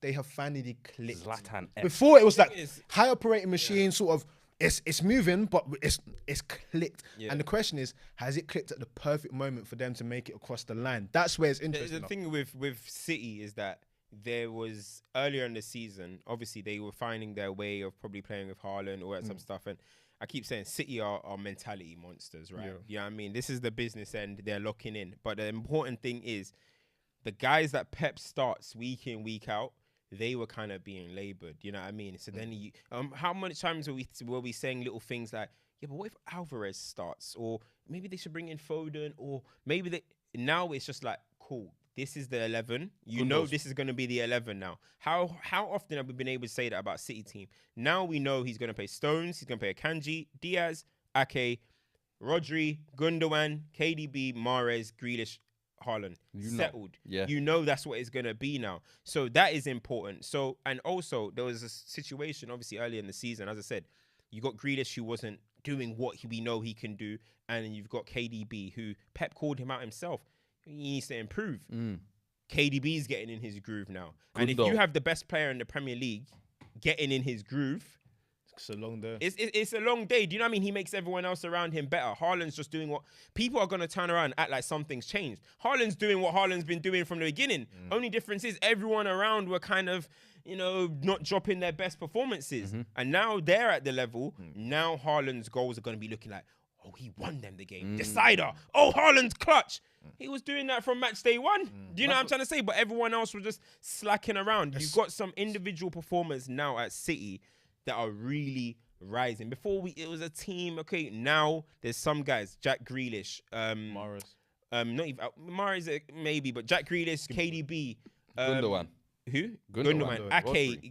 they have finally clicked. Zlatan-esque. Before it was like is- high operating machine, sort of, it's moving, but it's clicked. Yeah. And the question is, has it clicked at the perfect moment for them to make it across the line? That's where it's interesting. The thing with City is that there was earlier in the season, obviously they were finding their way of probably playing with Haaland or some stuff. And I keep saying City are mentality monsters, right? Yeah. You know what I mean? This is the business end. They're locking in. But the important thing is the guys that Pep starts week in, week out, they were kind of being laboured. You know what I mean? So then how many times were we saying little things like, yeah, but what if Alvarez starts? Or maybe they should bring in Foden, or maybe now it's just like, cool. this is the 11. You Good know knows. this is going to be the 11 now. How often have we been able to say that about City team? Now we know he's going to play Stones, he's going to play Akanji, Diaz, Ake, Rodri, Gundogan, KDB, Mahrez, Grealish, Haaland. Settled. Yeah. You know that's what it's going to be now. So that is important. So, and also there was a situation obviously earlier in the season, as I said, you got Grealish who wasn't doing what we know he can do. And then you've got KDB who Pep called him out himself. He needs to improve. KDB's getting in his groove now. And if you have the best player in the Premier League getting in his groove, It's a long day. it's a long day. Do you know what I mean? He makes everyone else around him better. Haaland's just doing what people are going to turn around and act like something's changed. Haaland's doing what Haaland's been doing from the beginning. Only difference is everyone around were kind of, not dropping their best performances. And now they're at the level. Now Haaland's goals are going to be looking like, oh, he won them the game. Decider. Oh, Haaland's clutch. He was doing that from match day 1. Do you know what I'm trying to say? But everyone else was just slacking around. You've got some individual performers now at City that are really rising. Before it was a team. Okay, now there's some guys. Jack Grealish. Mahrez. Not even Mahrez maybe, but Jack Grealish, KDB. Gundogan. Who? Gundogan.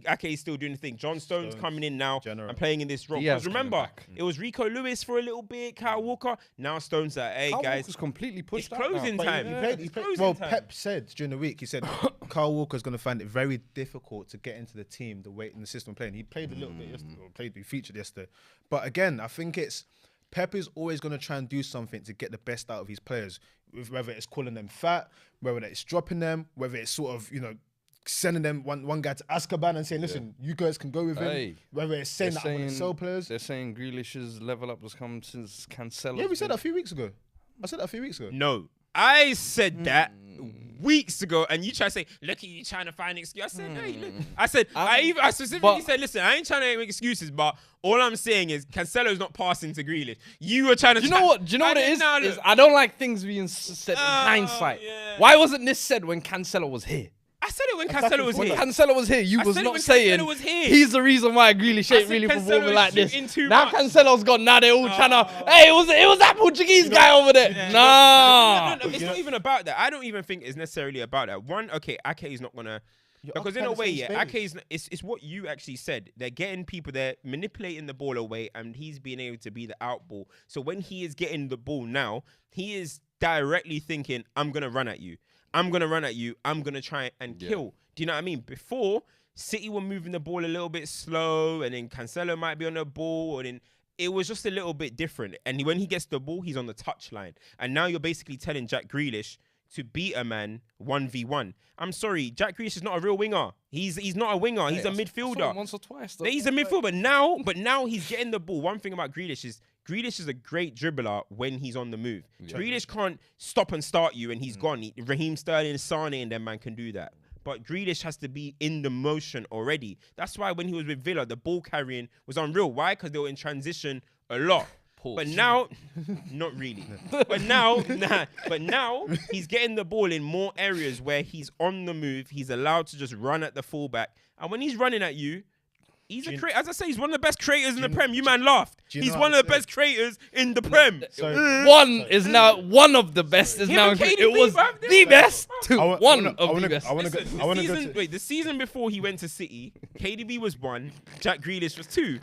Ake is still doing the thing. John Stones coming in now and playing in this role. Diaz Because remember, coming back. it was Rico Lewis for a little bit, Kyle Walker. Now Stones are, hey Kyle guys, Walker's completely it's pushed out closing now. time. He played. Closing Well, time. Pep said during the week, he said Kyle Walker's going to find it very difficult to get into the team the way in the system playing. He played a little bit yesterday, he featured yesterday. But again, I think it's Pep is always going to try and do something to get the best out of his players, whether it's calling them fat, whether it's dropping them, whether it's sort of, sending them one guy to Azkaban and saying, listen, you guys can go with him. Hey, Whether it's saying that I'm going to sell players. They're saying Grealish's level up has come since Cancelo. Yeah, we said that a few weeks ago. I said that a few weeks ago. No, I said that weeks ago, and you try to say, look at you trying to find an excuse. I said, hey, look. I specifically said, listen, I ain't trying to make excuses, but all I'm saying is Cancelo's not passing to Grealish. You were trying to. Do you know what it is? I don't like things being said in hindsight. Yeah. Why wasn't this said when Cancelo was here? I said it when Cancelo was When here. Cancelo was here, you I was said it not when saying Cancelo was here. he's the reason why Grealish ain't said really Cancelo performing is like this. shooting too Now much. Cancelo's gone. Now they all trying to. Hey, it was that Portuguese guy over there. Yeah. Nah. No, it's not even about that. I don't even think it's necessarily about that. One, okay, Ake is not gonna. Because in a way, yeah, Ake is. It's what you actually said. They're getting people there, manipulating the ball away, and he's being able to be the out ball. So when he is getting the ball now, he is directly thinking, "I'm gonna run at you. I'm gonna run at you. I'm gonna try and kill." Do you know what I mean? Before, City were moving the ball a little bit slow, and then Cancelo might be on the ball, and then it was just a little bit different. And when he gets the ball, he's on the touchline. And now you're basically telling Jack Grealish to beat a man 1v1. I'm sorry, Jack Grealish is not a real winger. He's not a winger. He's a midfielder. Once or twice, though. He's a midfielder but now he's getting the ball. One thing about Grealish is a great dribbler when he's on the move. Yeah. Grealish can't stop and start you and he's gone. Raheem Sterling, Sane, and them man can do that. But Grealish has to be in the motion already. That's why when he was with Villa, the ball carrying was unreal. Why? Because they were in transition a lot. Pause. But now, not really. But now he's getting the ball in more areas where he's on the move. He's allowed to just run at the fullback. And when he's running at you, he's a creator. As I say, he's one of the best creators in the Prem. You man laughed. He's one of the best creators in the Prem. One is now one of the best. Is now it was the best to one of the best. I want to go to. Wait, the season before he went to City, KDB was 1, Jack Grealish was 2.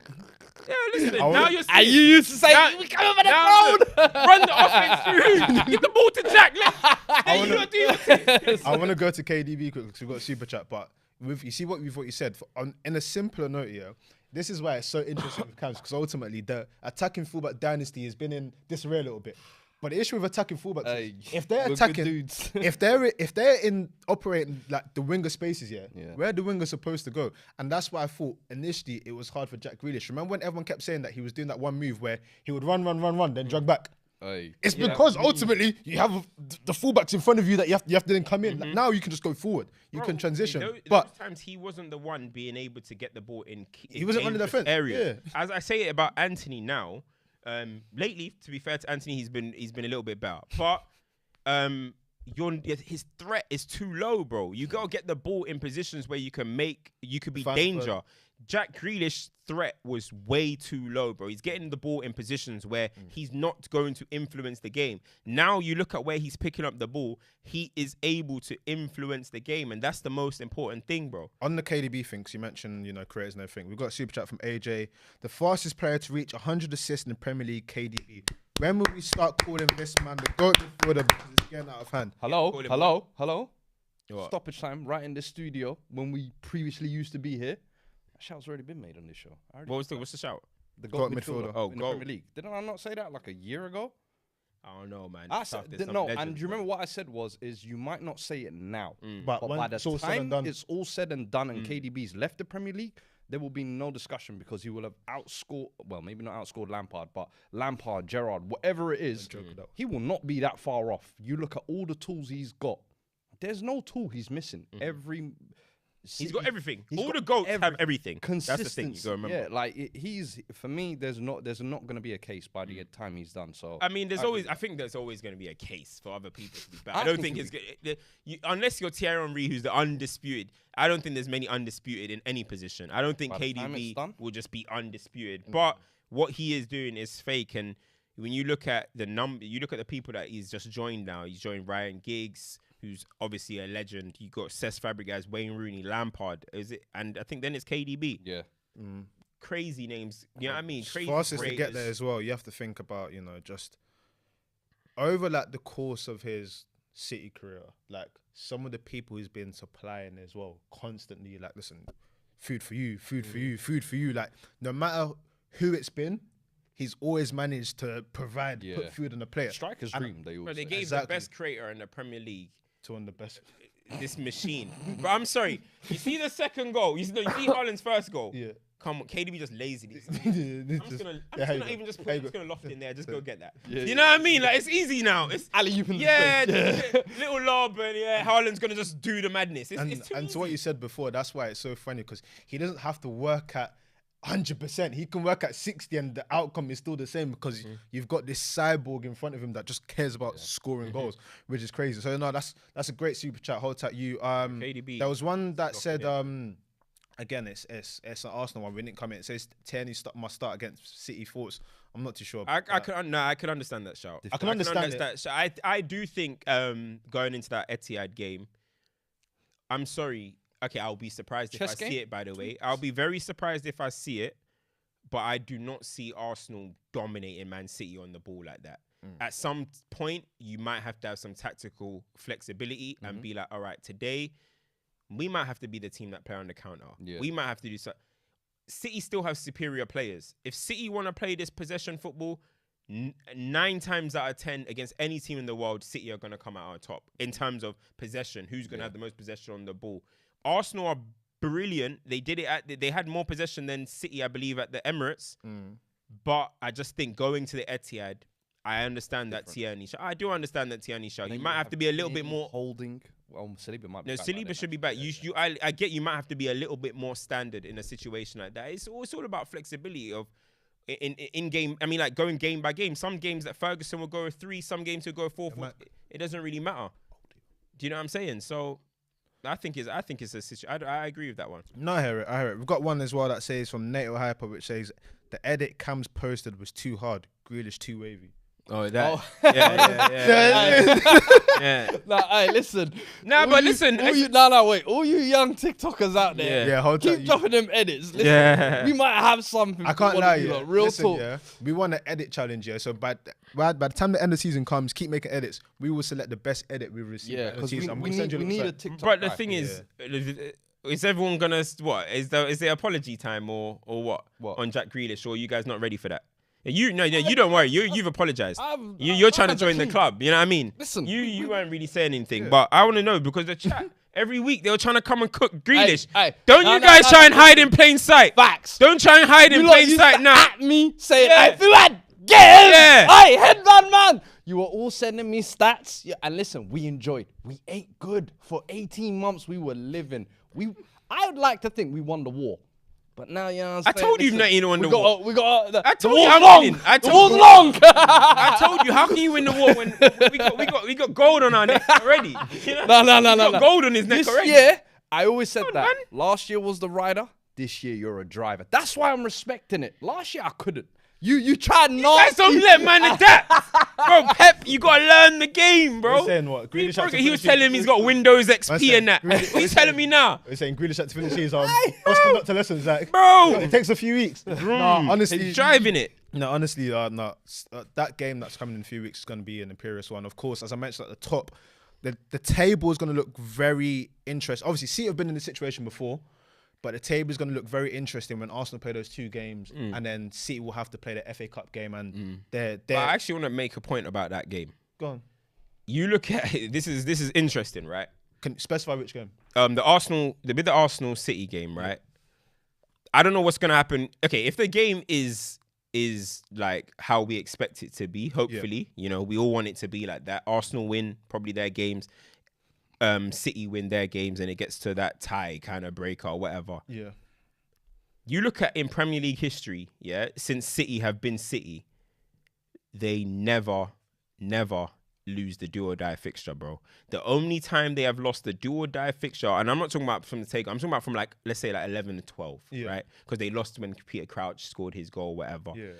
Yeah, listen. Now you're and you used to say, "We come over the crowd, run the offense through, give the ball to Jack." I want to go to KDB quickly because we've got a super chat. But you see what you said. In a simpler note, yeah, this is why it's so interesting with Cams because ultimately the attacking fullback dynasty has been in disarray a little bit. But the issue with attacking fullbacks, if they're attacking, if they're in operating like the winger spaces, where are the wingers supposed to go? And that's why I thought initially it was hard for Jack Grealish. Remember when everyone kept saying that he was doing that one move where he would run, then jog back? It's because ultimately you have the fullbacks in front of you that you have to then come in. Like, now you can just go forward. You can transition. Those times he wasn't the one being able to get the ball in. He wasn't running the fence area. Yeah. As I say it about Anthony now. Lately, to be fair to Anthony, he's been a little bit better. But his threat is too low, bro. You gotta get the ball in positions where you could be danger. Jack Grealish's threat was way too low, bro. He's getting the ball in positions where he's not going to influence the game. Now you look at where he's picking up the ball, he is able to influence the game, and that's the most important thing, bro. On the KDB thing, 'cause you mentioned, creators and everything, we've got a super chat from AJ. The fastest player to reach 100 assists in the Premier League, KDB. When will we start calling this man the GOAT midfielder because it's getting out of hand? Hello. What? Stoppage time right in this studio when we previously used to be here. That shout's already been made on this show. What's the shout? The GOAT GOAT midfielder. midfielder in the GOAT. Premier League. Didn't I not say that like a year ago? I don't know, man. I It's tough. said, There's some no, legends, and do you bro. remember what I said is you might not say it now, But but when by the it's all said and time done, it's all said and done and KDB's left the Premier League, there will be no discussion because he will have outscored, well, maybe not outscored Lampard, but Lampard, Gerrard, whatever it is, he will not be that far off. You look at all the tools he's got. There's no tool he's missing. He's got everything. He's All got the GOATs have everything. That's the thing you Consistency. gotta remember. Yeah, like he's for me. There's not going to be a case by the time he's done. So I mean, I think there's always going to be a case for other people to be bad. I I don't think think unless you're Thierry Henry, who's the undisputed. I don't think there's many undisputed in any position. I don't think By the time it's KDB done? will just be undisputed. But what he is doing is fake. And when you look at the you look at the people that he's just joined now. He's joined Ryan Giggs, who's obviously a legend. You got Cesc Fabregas, Wayne Rooney, Lampard. And I think then it's KDB. yeah. Crazy names. You know what I mean? Crazy. Fastest to get creators. there as well. You have to think about, just over like the course of his City career, like some of the people he's been supplying as well, constantly. Like, listen, food for you, food for you, food for you. Like, no matter who it's been, he's always managed to provide, put food on the plate. Striker's dream. They Bro, always they say. gave Exactly. the best creator in the Premier League To one of the best. this machine. But I'm sorry. You see the second goal? You see Haaland's first goal? Yeah. Come on, KDB just lazy. I'm I'm just gonna go. just There you gonna loft in there. Just go get that. Yeah, You know what I mean? Like, it's easy now. It's alley-oop in the just little lob and Haaland's gonna just do the madness. It's too And easy. to what you said before, that's why it's so funny because he doesn't have to work at 100%. He can work at 60 and the outcome is still the same because you've got this cyborg in front of him that just cares about scoring goals, which is crazy. So no, that's a great super chat. Hold tight, you. KDB. There was one that said again, it's an Arsenal one. We didn't come in. It says Tierney must start against City. Thoughts? I'm not too sure. I could understand that shout. I can understand it. that shout. I do think going into that Etihad game, I'm sorry. Okay, I'll be surprised if I see it, by the way. I'll be very surprised if I see it, but I do not see Arsenal dominating Man City on the ball like that. At some point, you might have to have some tactical flexibility and be like, all right, today, we might have to be the team that play on the counter. Yeah. We might have to do so. City still have superior players. If City want to play this possession football, 9 times out of 10 against any team in the world, City are going to come out on top in terms of possession. Who's going to have the most possession on the ball? Arsenal are brilliant. They did it they had more possession than City, I believe, at the Emirates. But I just think going to the Etihad, I understand that Tierney shot. I do understand that Tierney shot. You might have to be a little bit more holding. Well, Saliba might be. No, back by Saliba then, should be actually. back. I get you might have to be a little bit more standard in a situation like that. It's all about flexibility of in game. I mean, like going game by game. Some games that Ferguson will go 3, some games he'll go 4. It doesn't really matter. Do you know what I'm saying? So I think it's a situation. I agree with that one. No, I hear it. We've got one as well that says from Nato Hyper, which says the edit Cams posted was too hard. Grealish too wavy. Oh, that. Yeah. Nah, hey, listen. Nah, but listen. Wait. All you young TikTokers out there, Yeah, hold keep tight. dropping them edits. Listen, Yeah. we might have something. I can't for lie, you yeah. lot. Real Listen, talk. yeah. We want an edit challenge, yeah. So by the time the end of the season comes, keep making edits. We will select the best edit we've received. Yeah, because we need a TikTok. But the guy. thing is everyone gonna what? Is there apology time or what? What? On Jack Grealish, or are you guys not ready for that? You don't worry. You've apologized. You're trying to I've join the clean. club. You know what I mean? Listen. You weren't really saying anything, but I want to know because the chat every week they were trying to come and cook Grealish. Hey, Don't you guys try and hide in plain sight? Facts. Don't try and hide in plain sight now. At me saying, Yeah. I feel like game. Yeah. Hey, headband man. You were all sending me stats. Yeah, and listen, we enjoyed. We ate good for 18 months. We were living. I would like to think we won the war. But now, you know what I'm saying? I told you Listen, not you won the war. We got. I The told you war's I'm long. winning. I The told war's you. long. I told you, how can you win the war when we got gold on our neck already? You know? No. He's got gold on his neck This already. year, I always said Come on, that. man. Last year was the rider. This year you're a driver. That's why I'm respecting it. Last year I couldn't. You tried not. Guys, don't let man adapt. Bro, Pep, you got to learn the game, bro. You're saying what? Grealish had to He was finish telling me he's got Windows XP and that. Grealish- What are you telling me now? You're saying Grealish had to finish his first conductor lessons, like, Bro. it takes a few weeks. No, honestly, He's driving it. No, honestly, that game that's coming in a few weeks is going to be an imperious one. Of course, as I mentioned at the top, the table is going to look very interesting. Obviously, City have been in this situation before, but the table is going to look very interesting when Arsenal play those 2 games, and then City will have to play the FA Cup game, and they're. But I actually want to make a point about that game. Go on. You look at it, this is interesting, right? Can you specify which game? The Arsenal City game, right? I don't know what's gonna happen. Okay, if the game is like how we expect it to be, hopefully, you know, we all want it to be like that. Arsenal win probably their games, City win their games, and it gets to that tie kind of breaker or whatever. Yeah. You look at in Premier League history, yeah, since City have been City, they never lose the do or die fixture, bro. The only time they have lost the do or die fixture, and I'm not talking about from the take, I'm talking about from like, let's say like 11 to 12, right? Because they lost when Peter Crouch scored his goal, whatever. Yeah.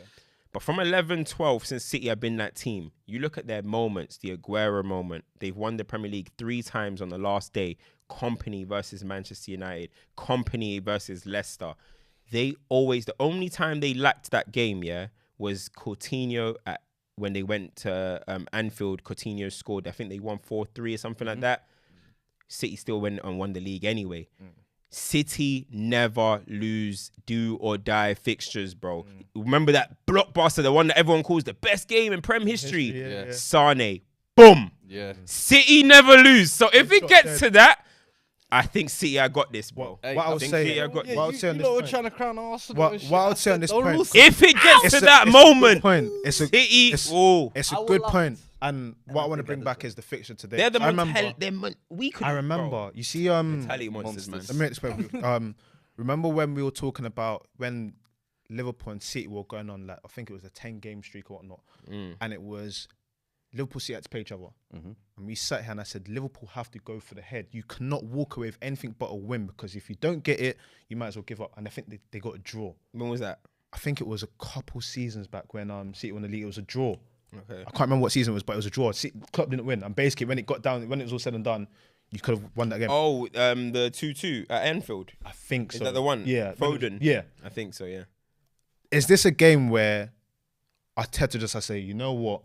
But from 11-12, since City have been that team, you look at their moments, the Aguero moment, they've won the Premier League 3 times on the last day. Company versus Manchester United, Company versus Leicester. The only time they lacked that game, yeah, was Coutinho when they went to Anfield. Coutinho scored. I think they won 4-3 or something like that. City still went and won the league anyway. City never lose do or die fixtures, bro. Remember that blockbuster, the one that everyone calls the best game in Prem history? Sane. Boom. Yeah. City never lose. So if it gets to that, I think City, I got this, bro. What I would say on this point. Trying to crown Arsenal. What I would say on this point. If it gets to that moment, it's a good point. And what I want to bring back is the fixture today. They're the I remember. You see, mentality monsters, man. Let me explain. Remember when we were talking about when Liverpool and City were going on, like, I think it was a 10-game streak or whatnot, and it was Liverpool City had to play each other. And we sat here and I said, Liverpool have to go for the head. You cannot walk away with anything but a win, because if you don't get it, you might as well give up. And I think they got a draw. When was that? I think it was a couple seasons back when City won the league. It was a draw. Okay. I can't remember what season it was, but it was a draw. Klopp didn't win. And basically, when it was all said and done, you could have won that game. Oh, the 2-2 at Anfield. I think so. Is that the one? Yeah. Foden. Yeah. I think so, yeah. Is this a game where Arteta I say, you know what?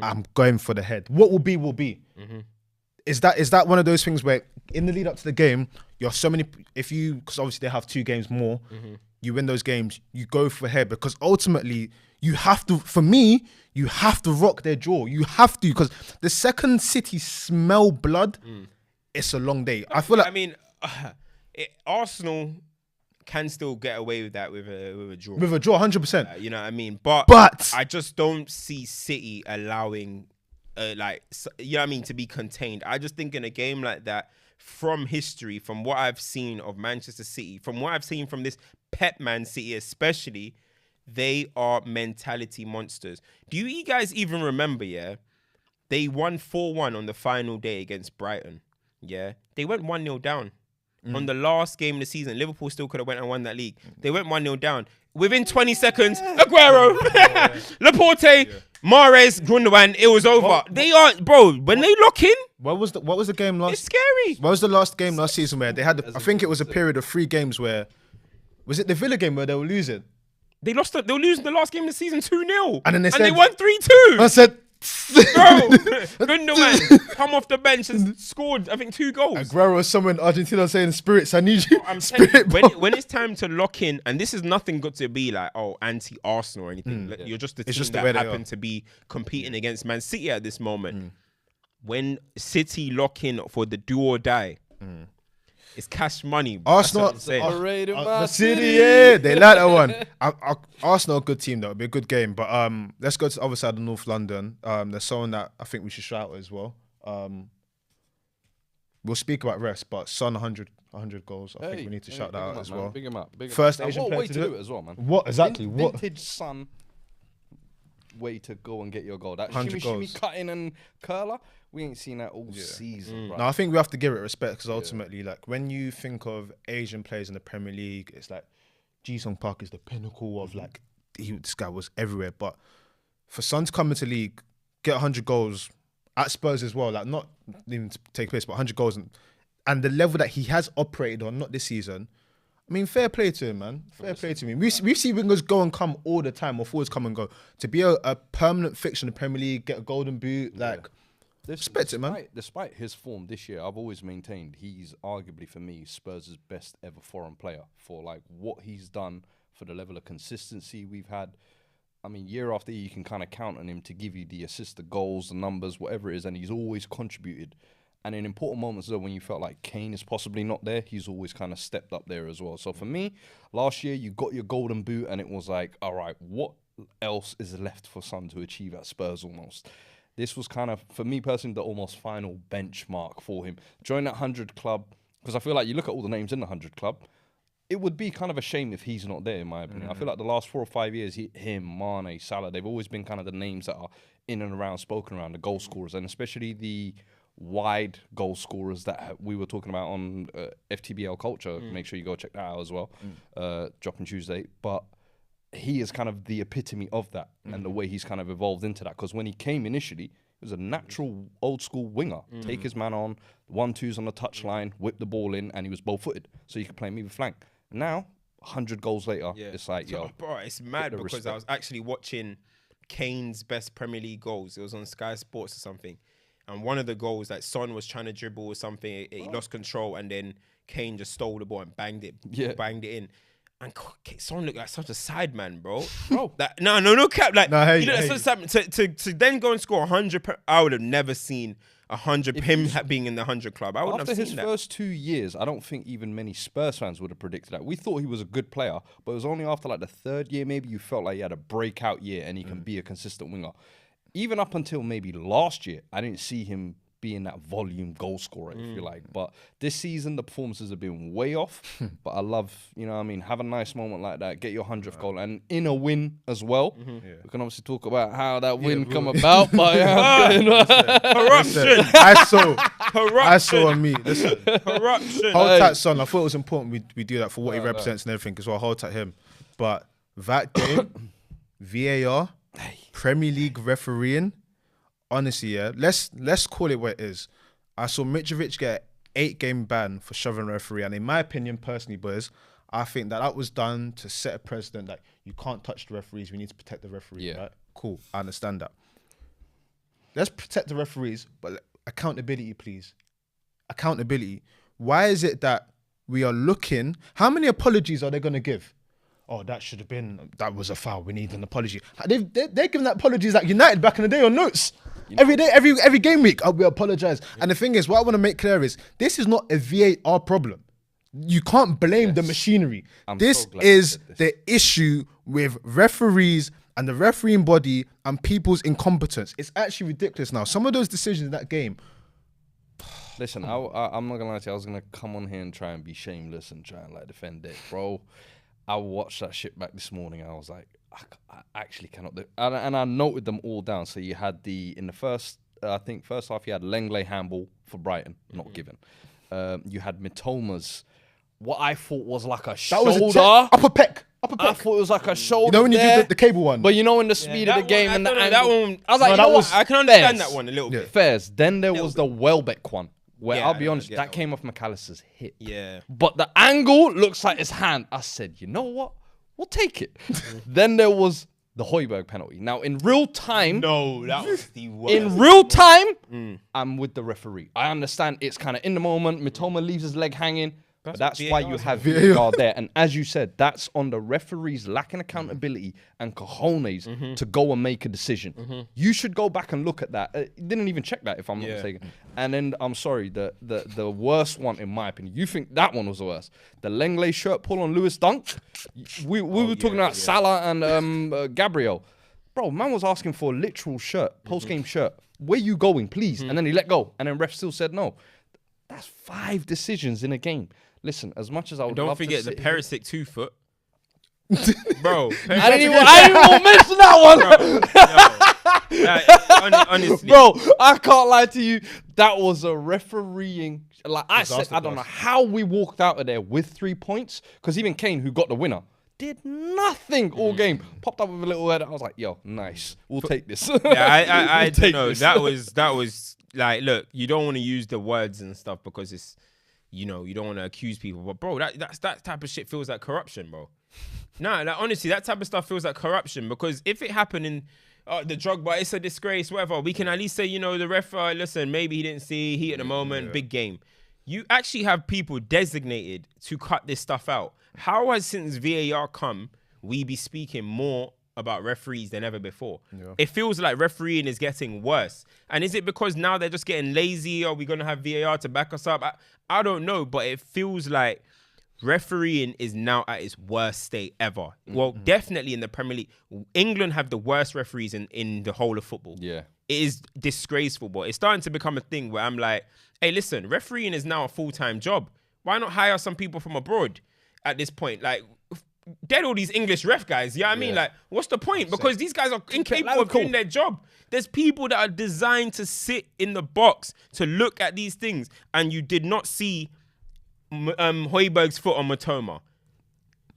I'm going for the head. What will be, will be. Is that one of those things where in the lead up to the game, you're so many, because obviously they have 2 games more, you win those games, you go for head, because ultimately you have to, for me, you have to rock their jaw. You have to, because the second City smell blood, it's a long day. I feel like, I mean, Arsenal can still get away with that with a draw. With a draw, 100%. You know what I mean? But I just don't see City allowing, you know what I mean, to be contained. I just think in a game like that, from history, from what I've seen of Manchester City, from what I've seen from this Pep Man City especially, they are mentality monsters. Do you guys even remember, yeah? They won 4-1 on the final day against Brighton, yeah? They went 1-0 down. On the last game of the season, Liverpool still could have went and won that league. They went 1-0 down. Within 20 seconds, Aguero, Laporte, Mahrez, Gundogan, it was over. They aren't, bro, when they lock in. What was the game last? It's scary. What was the last game last season where they had, I think it was a period of 3 games where, was it the Villa game where they were losing? They were losing the last game of the season 2-0. And then they won 3-2. I said, bro, Gundogan come off the bench and scored, I think, 2 goals. Aguero was somewhere in Argentina saying, spirits, I need you. I'm saying, when it's time to lock in, and this is nothing got to be like, anti-Arsenal or anything. You're just the team that happen to be competing against Man City at this moment. When City lock in for the do or die, it's cash money. Arsenal, City, yeah, they like that one. Arsenal, a good team though. It'll be a good game. But let's go to the other side of North London. There's someone that I think we should shout as well. We'll speak about rest, but Son 100 goals. I think we need to shout that out as well. Big him up. First Asian player to do it as well, man. What exactly? Vintage Son. way to go and get your goal. That 100 shimmy goals. cutting and curler, we ain't seen that all season, bro. No, I think we have to give it respect because ultimately, like when you think of Asian players in the Premier League, it's like Ji-sung Park is the pinnacle of like this guy was everywhere. But for Son to come into league, get 100 goals at Spurs as well, like not even to take place, but 100 goals and the level that he has operated on, not this season. I mean, fair play to him, man. Fair play to him. We see wingers go and come all the time, or forwards come and go. To be a permanent fixture in the Premier League, get a golden boot, like, respect it, man. Despite his form this year, I've always maintained he's arguably, for me, Spurs' best ever foreign player for, like, what he's done for the level of consistency we've had. I mean, year after year, you can kind of count on him to give you the assists, the goals, the numbers, whatever it is, and he's always contributed. And in important moments, though, when you felt like Kane is possibly not there, he's always kind of stepped up there as well. So for me, last year, you got your golden boot, and it was like, all right, what else is left for Son to achieve at Spurs almost? This was kind of, for me personally, the almost final benchmark for him. Join that 100 club, because I feel like you look at all the names in the 100 club, it would be kind of a shame if he's not there, in my opinion. I feel like the last 4 or 5 years, him, Mane, Salah, they've always been kind of the names that are in and around, spoken around, the goal scorers, and especially the wide goal scorers that we were talking about on FTBL Culture. Make sure you go check that out as well. Dropping Tuesday. But he is kind of the epitome of that and the way he's kind of evolved into that. Because when he came initially, he was a natural old school winger. Take his man on, 1-2s on the touchline, whip the ball in, and he was both-footed. So you could play him either flank. Now, 100 goals later, it's like, yo. Bro, it's mad because respect. I was actually watching Kane's best Premier League goals. It was on Sky Sports or something. And one of the goals, like Son was trying to dribble or something, he lost control, and then Kane just stole the ball and banged it in. And Son looked like such a side man, bro. Like, no cap. Like, you know, to then go and score 100, I would have never seen 100. Him being in the 100 club, I wouldn't have seen that. After his first 2 years, I don't think even many Spurs fans would have predicted that. We thought he was a good player, but it was only after like the 3rd year, maybe you felt like he had a breakout year and he can be a consistent winger. Even up until maybe last year, I didn't see him being that volume goal scorer, if you like. But this season, the performances have been way off. But I love, you know what I mean, have a nice moment like that, get your 100th goal, and in a win as well. We can obviously talk about how that win come about. But corruption. I saw on me. Listen, Corruption. hold tight, Son. I thought it was important we do that for what he represents and everything as well. Hold tight him. But that game, VAR, Premier League refereeing, honestly, let's call it what it is. I saw Mitrovic get an 8-game ban for shoving a referee, and in my opinion, personally, boys, I think that was done to set a precedent that you can't touch the referees. We need to protect the referees. Right? Cool, I understand that. Let's protect the referees, but accountability, please. Accountability. Why is it that we are looking? How many apologies are they going to give? Oh, that was a foul. We need an apology. They're giving that apologies like United back in the day on notes. Every day, every game week, we apologise. And the thing is, what I want to make clear is, this is not a VAR problem. You can't blame the machinery. This is the issue with referees and the refereeing body and people's incompetence. It's actually ridiculous now. Some of those decisions in that game. Listen, I'm not going to lie to you. I was going to come on here and try and be shameless and try and like defend it, bro. I watched that shit back this morning. I was like, I actually cannot do it. And I noted them all down. So you had in the first half, you had Lenglet handball for Brighton, not given. You had Mitoma's, what I thought was like a shoulder. Was upper peck. I thought it was like a shoulder. You know when you do the cable one? But you know in the speed of the game and the angle. That one, I was like, I can understand that one a little bit. Fairs. Then there was the Welbeck one. Where I'll be honest, that came off McAllister's hip. Yeah. But the angle looks like his hand. I said, you know what? We'll take it. Then there was the Højbjerg penalty. Now, in real time... No, that was the worst. In real time, I'm with the referee. I understand it's kind of in the moment. Mitoma leaves his leg hanging. But that's why you have VAR there. And as you said, that's on the referees lacking accountability and cojones to go and make a decision. You should go back and look at that. Didn't even check that, if I'm not mistaken. And then, I'm sorry, the worst one, in my opinion, you think that one was the worst. The Lenglet shirt pull on Lewis Dunk. We were talking about Salah and Gabriel. Bro, man was asking for a literal shirt, post-game shirt. Where you going, please? And then he let go. And then ref still said no. That's 5 decisions in a game. Listen, as much as I would love to don't forget the Perisic 2-foot. bro. I didn't even want to mention that one. Honestly, Bro, I can't lie to you. That was a refereeing. Like I said, I don't know how we walked out of there with 3 points. Because even Kane, who got the winner, did nothing all game. Popped up with a little head. I was like, yo, nice. We'll take this. yeah, I take know this. that was like, look, you don't want to use the words and stuff because it's, you know, you don't want to accuse people. But bro, that type of shit feels like corruption, bro. Nah, like, honestly, that type of stuff feels like corruption because if it happened in the drug, but it's a disgrace, whatever, we can at least say, you know, the ref, listen, maybe he didn't see heat at the moment, big game. You actually have people designated to cut this stuff out. How has, since VAR come, we be speaking more about referees than ever before? Yeah. It feels like refereeing is getting worse. And is it because now they're just getting lazy? Are we going to have VAR to back us up? I don't know, but it feels like refereeing is now at its worst state ever. Well, definitely in the Premier League. England have the worst referees in the whole of football. Yeah. It is disgraceful, but it's starting to become a thing where I'm like, hey, listen, refereeing is now a full-time job. Why not hire some people from abroad at this point? Like, dead all these English ref guys, you know what I mean? Like, what's the point? Because these guys are incapable of doing their job. There's people that are designed to sit in the box to look at these things, and you did not see Højbjerg's foot on Matoma.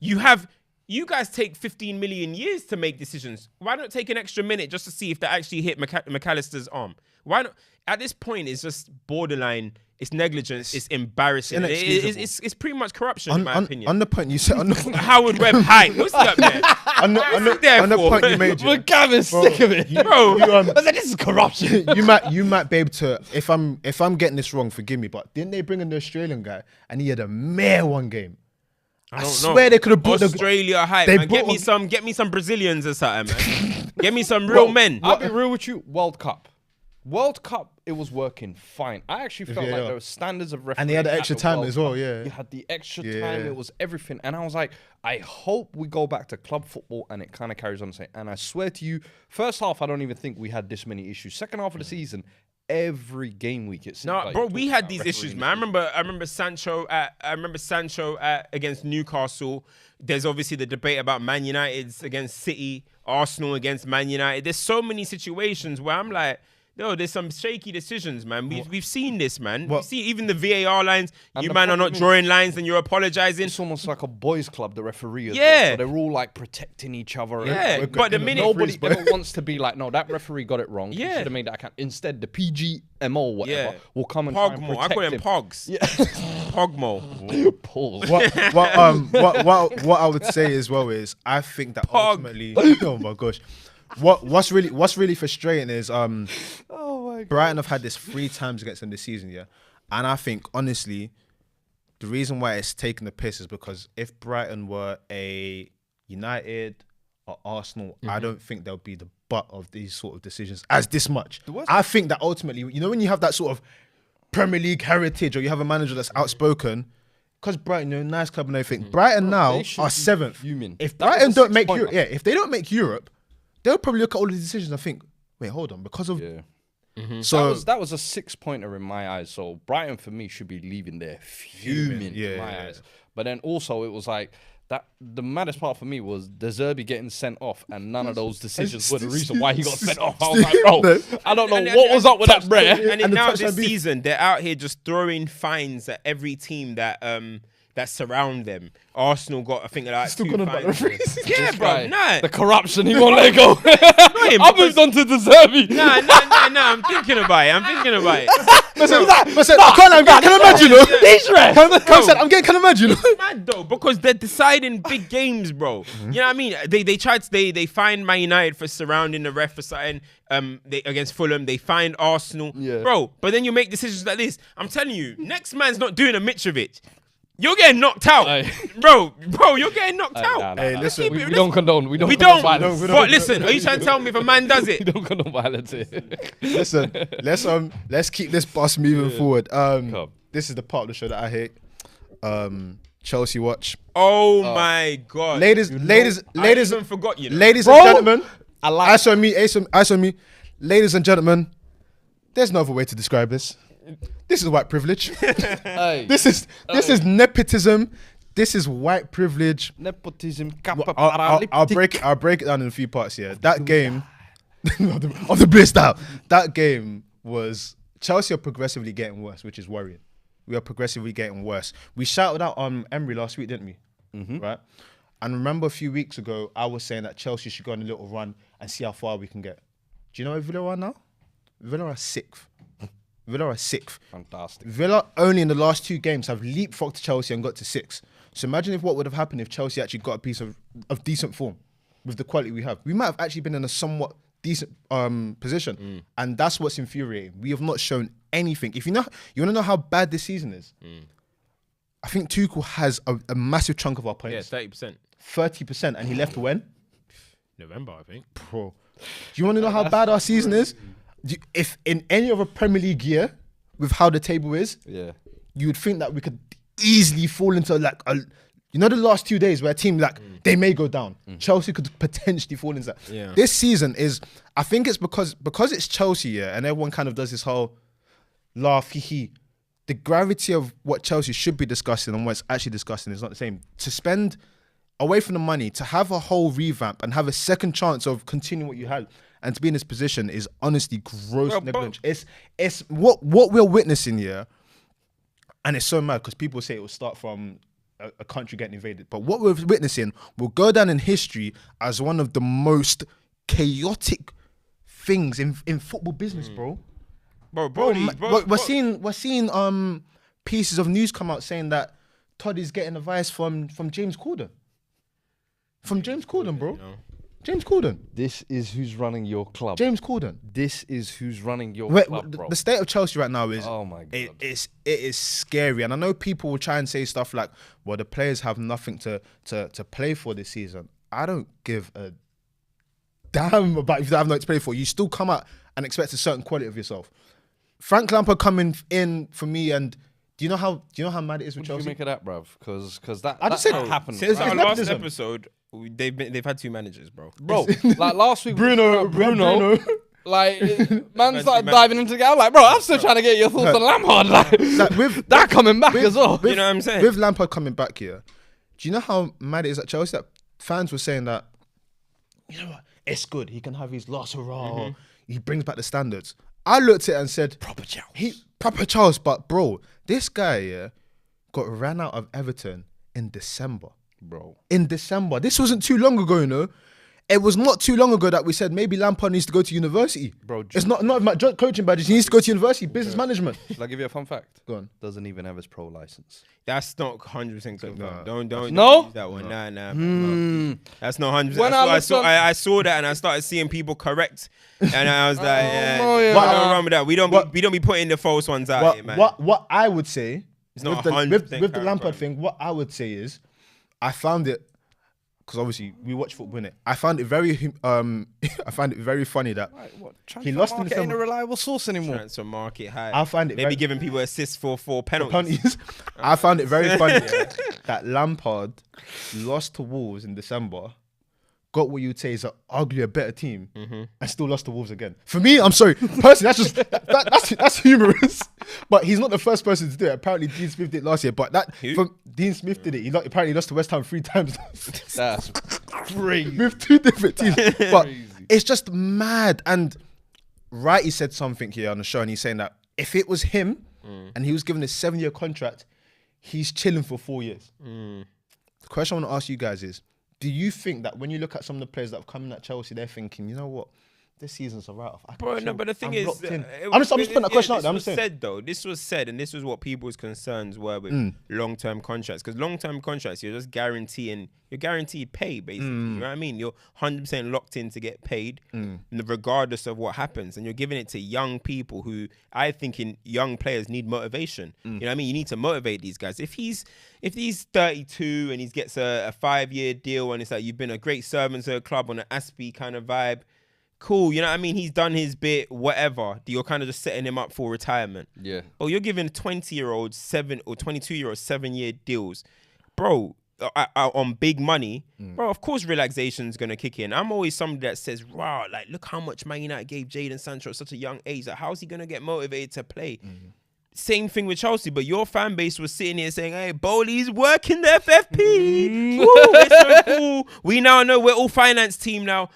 You guys take 15 million years to make decisions. Why not take an extra minute just to see if they actually hit McAllister's arm? Why not? At this point, it's just borderline. It's negligence. It's embarrassing. It's pretty much corruption, in my opinion. On the point you said, Howard Webb hype. What's up there? on the point you made, but Gavin's sick of it, bro. I was like, this is corruption. you might be able to. If I'm getting this wrong, forgive me. But didn't they bring in the Australian guy and he had a mere one game? I swear they could have brought Australia hype. Man. Get me some Brazilians or something, man. Get me some real men. I'll be real with you. World Cup, it was working fine. I actually felt like there were standards of refereeing. And they had the extra time as well, yeah. You had the extra time. It was everything. And I was like, I hope we go back to club football and it kind of carries on the same. And I swear to you, first half, I don't even think we had this many issues. Second half of the season, every game week it seemed like bro, we had these issues, man. I remember Sancho against Newcastle. There's obviously the debate about Man United's against City, Arsenal against Man United. There's so many situations where I'm like, no, there's some shaky decisions, man. We've seen this, man. We've seen even the VAR lines. You man are not drawing lines and you're apologizing. It's almost like a boys' club, the referee. Yeah. So they're all like protecting each other. Yeah, but the minute nobody ever wants to be like, no, that referee got it wrong. Yeah. Should have made that account. Instead, the PGMO or whatever will come and try and protect I call them Pogs. Yeah. Pogmo. Pause. What I would say as well is I think that ultimately, oh my gosh. What's really frustrating is Brighton have had this 3 times against them this season, yeah. And I think honestly, the reason why it's taking the piss is because if Brighton were a United or Arsenal, I don't think they'll be the butt of these sort of decisions as this much. I think that ultimately, you know, when you have that sort of Premier League heritage or you have a manager that's outspoken, because Brighton, you're a nice club and everything. Brighton now are 7th. If Brighton don't make Europe, if they don't make Europe, they'll probably look at all the decisions and think, wait, hold on, because of... Yeah. So that was a 6-pointer in my eyes. So Brighton, for me, should be leaving there fuming in my eyes. But then also it was like, that the maddest part for me was De Zerbi getting sent off, and none of those decisions were the reason why he got sent off. I was like, bro, I don't know what was up with that Brett. And now this season, they're out here just throwing fines at every team that surround them. Arsenal got, I think, like still 2 fines. Yeah, bro. Nah. The corruption, he won't let go. I moved on to De Zerbi. Nah. I'm thinking about it. Listen, I'm getting kind of mad, you know. It's mad though, because they're deciding big games, bro. You know what I mean? They fined Man United for surrounding the ref for something. Against Fulham, they fined Arsenal, bro. But then you make decisions like this. I'm telling you, next man's not doing a Mitrovic. You're getting knocked out, bro. You're getting knocked out. Hey, listen, we don't condone. We don't. Violence. But listen, are you trying to tell me if a man does it? We don't condone violence here. Listen, let's keep this bus moving forward. This is the part of the show that I hate. Chelsea watch. Oh my god, ladies, I even forgot you. Ladies and gentlemen, eyes on me. Ladies and gentlemen, there's no other way to describe this. This is white privilege. This is nepotism. This is white privilege. Nepotism, I'll break it down in a few parts here. That game, of the Blue style. That game was Chelsea are progressively getting worse, which is worrying. We are progressively getting worse. We shouted out on Emery last week, didn't we? Right. And remember a few weeks ago, I was saying that Chelsea should go on a little run and see how far we can get. Do you know where Villa are now? Villa are 6th. Fantastic. Villa only in the last 2 games have leapfrogged Chelsea and got to 6th. So imagine what would have happened if Chelsea actually got a piece of decent form with the quality we have. We might have actually been in a somewhat decent position. And that's what's infuriating. We have not shown anything. If you want to know how bad this season is, I think Tuchel has a massive chunk of our points. Yeah, 30%. 30%, and he left when? November, I think. Bro, do you want to know how bad our season is? If in any other Premier League year, with how the table is, you would think that we could easily fall into like the last 2 days where a team they may go down. Chelsea could potentially fall into that. Yeah. This season is, I think it's because it's Chelsea, and everyone kind of does this whole laugh, hee. The gravity of what Chelsea should be discussing and what's actually discussing is not the same. To spend away from the money, to have a whole revamp and have a second chance of continuing what you had and to be in this position is honestly gross negligence. It's what we're witnessing here, and it's so mad because people say it will start from a country getting invaded. But what we're witnessing will go down in history as one of the most chaotic things in football business, bro. We're seeing pieces of news come out saying that Todd is getting advice from James Corden. From James Corden, bro. James Corden. This is who's running your club. James Corden. This is who's running your club, bro. The state of Chelsea right now is, oh my God. It is scary. And I know people will try and say stuff like, well, the players have nothing to play for this season. I don't give a damn about if they have nothing to play for. You still come out and expect a certain quality of yourself. Frank Lampard coming in for me, and do you know how mad it is with What do Chelsea? you make of that, bruv? Because that happened. Since our last nepotism. episode, they've had 2 managers, bro. Bro, like last week, Bruno. like man started diving into the game. I'm like, bro, I'm still trying to get your thoughts on Lampard. Like with that coming back as well. You know what I'm saying? With Lampard coming back here, do you know how mad it is at Chelsea that fans were saying that, you know what, it's good. He can have his last hurrah. He brings back the standards. I looked at it and said, proper Charles. But bro, this guy got ran out of Everton in December. Bro. In December. This wasn't too long ago, you know. It was not too long ago that we said maybe Lampard needs to go to university. Bro, it's not about coaching badges. He needs to go to university, business management. Shall I give you a fun fact? Go on. Doesn't even have his pro license. That's not 100% confirmed. Don't No? use that one. Nah. That's not 100%. When I saw that and I started seeing people correct, and I was like, don't run with that. We don't be putting the false ones out here, man. What I would say, It's not with the Lampard thing, what I would say is, I found it, because obviously we watch football, innit? I found it very funny that he lost in ain't a reliable source anymore. Transfer market high. I find it maybe giving people assists for 4 penalties. I found it very funny that Lampard lost to Wolves in December, got what you'd say is an uglier, better team, and still lost to Wolves again. For me, I'm sorry, personally, that's humorous. But he's not the first person to do it. Apparently, Dean Smith did it last year. But Dean Smith did it. He apparently lost to West Ham 3 times. That's crazy. With 2 different teams. But it's just mad. And Wrighty said something here on the show, and he's saying that if it was him and he was given a 7-year contract, he's chilling for 4 years. The question I want to ask you guys is, do you think that when you look at some of the players that have come in at Chelsea, they're thinking, you know what, this season's a write-off? Bro, no, but the thing is, I'm just putting that question out there. I'm just saying. This was said, and this was what people's concerns were with long-term contracts. Because long-term contracts, you're just guaranteed pay, basically. You know what I mean? You're 100% locked in to get paid, regardless of what happens. And you're giving it to young people who, I think, young players need motivation. You know what I mean? You need to motivate these guys. If he's 32 and he gets a 5-year deal, and it's like you've been a great servant to a club on an Aspie kind of vibe, cool, you know what I mean? He's done his bit, whatever. You're kind of just setting him up for retirement. Yeah. Oh, you're giving 20-year-olds 7 or 22-year-olds 7-year deals, bro, on big money. Bro, of course relaxation's gonna kick in. I'm always somebody that says, wow, like look how much Man United gave Jadon Sancho at such a young age. Like, how's he gonna get motivated to play? same thing with Chelsea, but your fan base was sitting here saying, hey, Bowley's working the FFP. Woo, it's so cool. We now know we're all finance team now.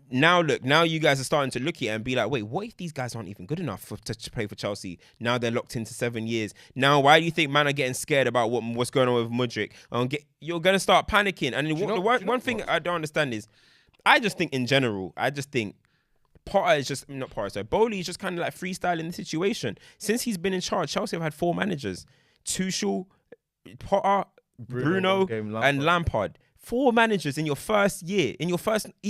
Now look, now you guys are starting to look at it and be like, wait, what if these guys aren't even good enough to play for Chelsea? Now they're locked into 7 years. Now, why do you think man are getting scared about what's going on with Mudryk? You're going to start panicking. And one thing I don't understand is, I just think in general, Potter is just, not Potter, sorry, Bowley is just kind of like freestyling the situation. Since he's been in charge, Chelsea have had 4 managers. Tuchel, Potter, Bruno and Lampard. 4 managers in your first year. He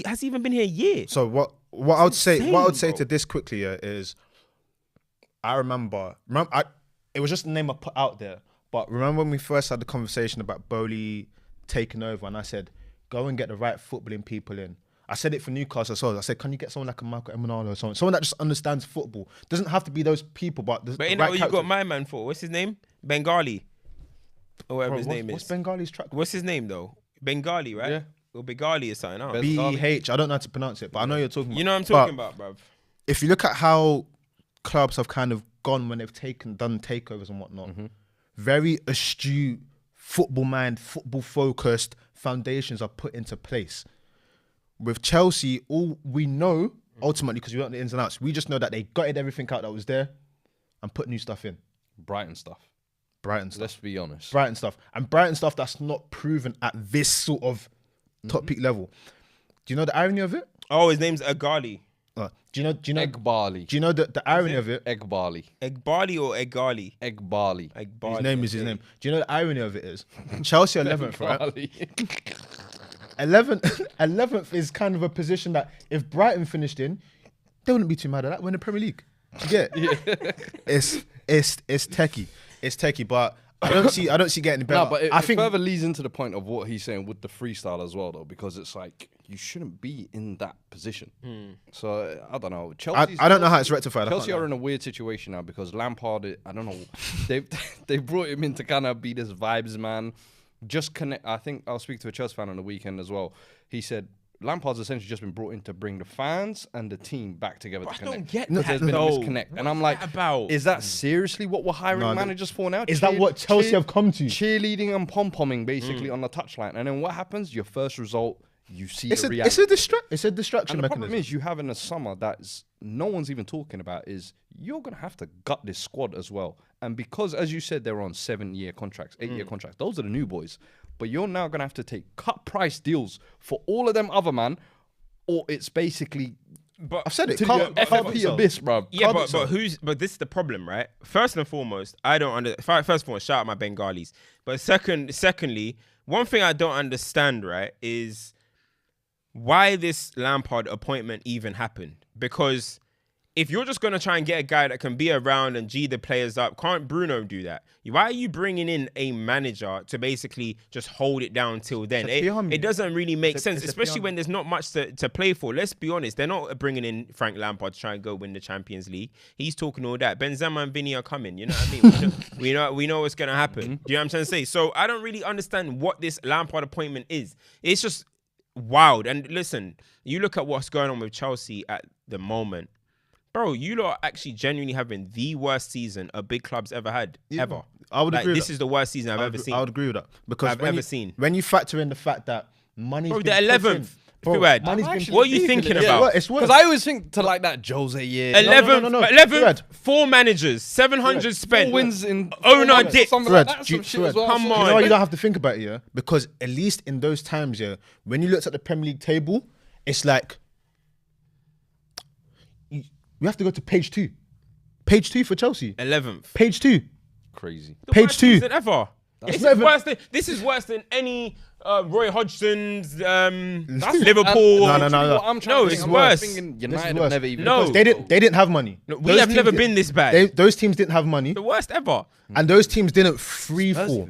hasn't even been here a year. So what I would say to this quickly is, I remember it was just a name I put out there, but remember when we first had the conversation about Bowley taking over, and I said, go and get the right footballing people in. I said it for Newcastle as well. I said, can you get someone like a Michael Emenalo or someone that just understands football? Doesn't have to be those people, but ain't that what you got my man for? What's his name? Bengali, or whatever his name is. What's Bengali's track? What's his name though? Bengali, right? Yeah. Or Bengali or something. BH. I don't know how to pronounce it, but I know you're talking about. You know what I'm talking about, bruv. If you look at how clubs have kind of gone when they've done takeovers and whatnot, very astute, football mind, football focused foundations are put into place. With Chelsea, all we know ultimately, because we don't know the ins and outs, we just know that they gutted everything out that was there and put new stuff in. Brighton stuff. Let's be honest. Brighton stuff. And Brighton stuff that's not proven at this sort of top peak level. Do you know the irony of it? Oh, his name's Agali. Do you know Egg barley. Do you know the irony of it? Egg barley. Egg barley or egg garly? Egg barley. Egg barley. His name is his name. Do you know the irony of it is? Chelsea 11th, right? 11th is kind of a position that if Brighton finished in, they wouldn't be too mad at that. We're in the Premier League. Do you get it? It's techie. It's techie, but I don't see getting better. No, but I it think further leads into the point of what he's saying with the freestyle as well, though, because it's like you shouldn't be in that position. So I don't know. I don't know how it's rectified. Chelsea are in a weird situation now because Lampard, I don't know, they brought him in to kind of be this vibes man. Just connect. I think I'll speak to a Chelsea fan on the weekend as well. He said Lampard's essentially just been brought in to bring the fans and the team back together. I to don't connect. get Because that. there's been a disconnect, and I'm like, about? is that seriously what we're hiring managers for now? Is that what Chelsea have come to? Cheerleading and pom-pomming basically on the touchline, and then what happens? Your first result, you see It's the a reality. it's a distraction And the mechanism. problem is you have in the summer that no one's even talking about is you're going to have to gut this squad as well. And because, as you said, they're on 7-year contracts, 8-year contracts. Those are the new boys. But you're now going to have to take cut price deals for all of them other man, or it's basically... But I've said it. to the FFP abyss, bro. yeah, but this is the problem, right? First and foremost, first and foremost, shout out my Bengalis. But secondly, one thing I don't understand, right, is why this Lampard appointment even happened. Because if you're just going to try and get a guy that can be around and G the players up, can't Bruno do that? Why are you bringing in a manager to basically just hold it down till then? It doesn't really make sense, especially when there's not much to play for. Let's be honest. They're not bringing in Frank Lampard to try and go win the Champions League. He's talking all that. Benzema and Vinny are coming. You know what I mean? we know what's going to happen. Do you know what I'm trying to say? So I don't really understand what this Lampard appointment is. It's just wild. And listen, you look at what's going on with Chelsea at the moment. Bro, you lot are actually genuinely having the worst season a big club's ever had, ever. I would agree with this that. is the worst season I've ever seen. I would agree with that. Because seen. When you factor in the fact that money's Bro, been the 11th. Bro, Money's been what are you thinking about? It's Because I always think to like that Jose year. 11th, 4 managers, 700 spent. 4 wins in owner dick. Something like that. Some shit as well. Come You on. know why you don't have to think about it, yeah? Because at least in those times, yeah, when you looked at the Premier League table, it's like we have to go to page 2. Page 2 for Chelsea. 11th. Page 2. Crazy. Page 2. Ever. This is worse than any Roy Hodgson's that's Liverpool. No, it's worse. United have never even. No. They didn't have money. No, we have never been this bad. Those teams didn't have money. The worst ever. And those teams didn't free fall.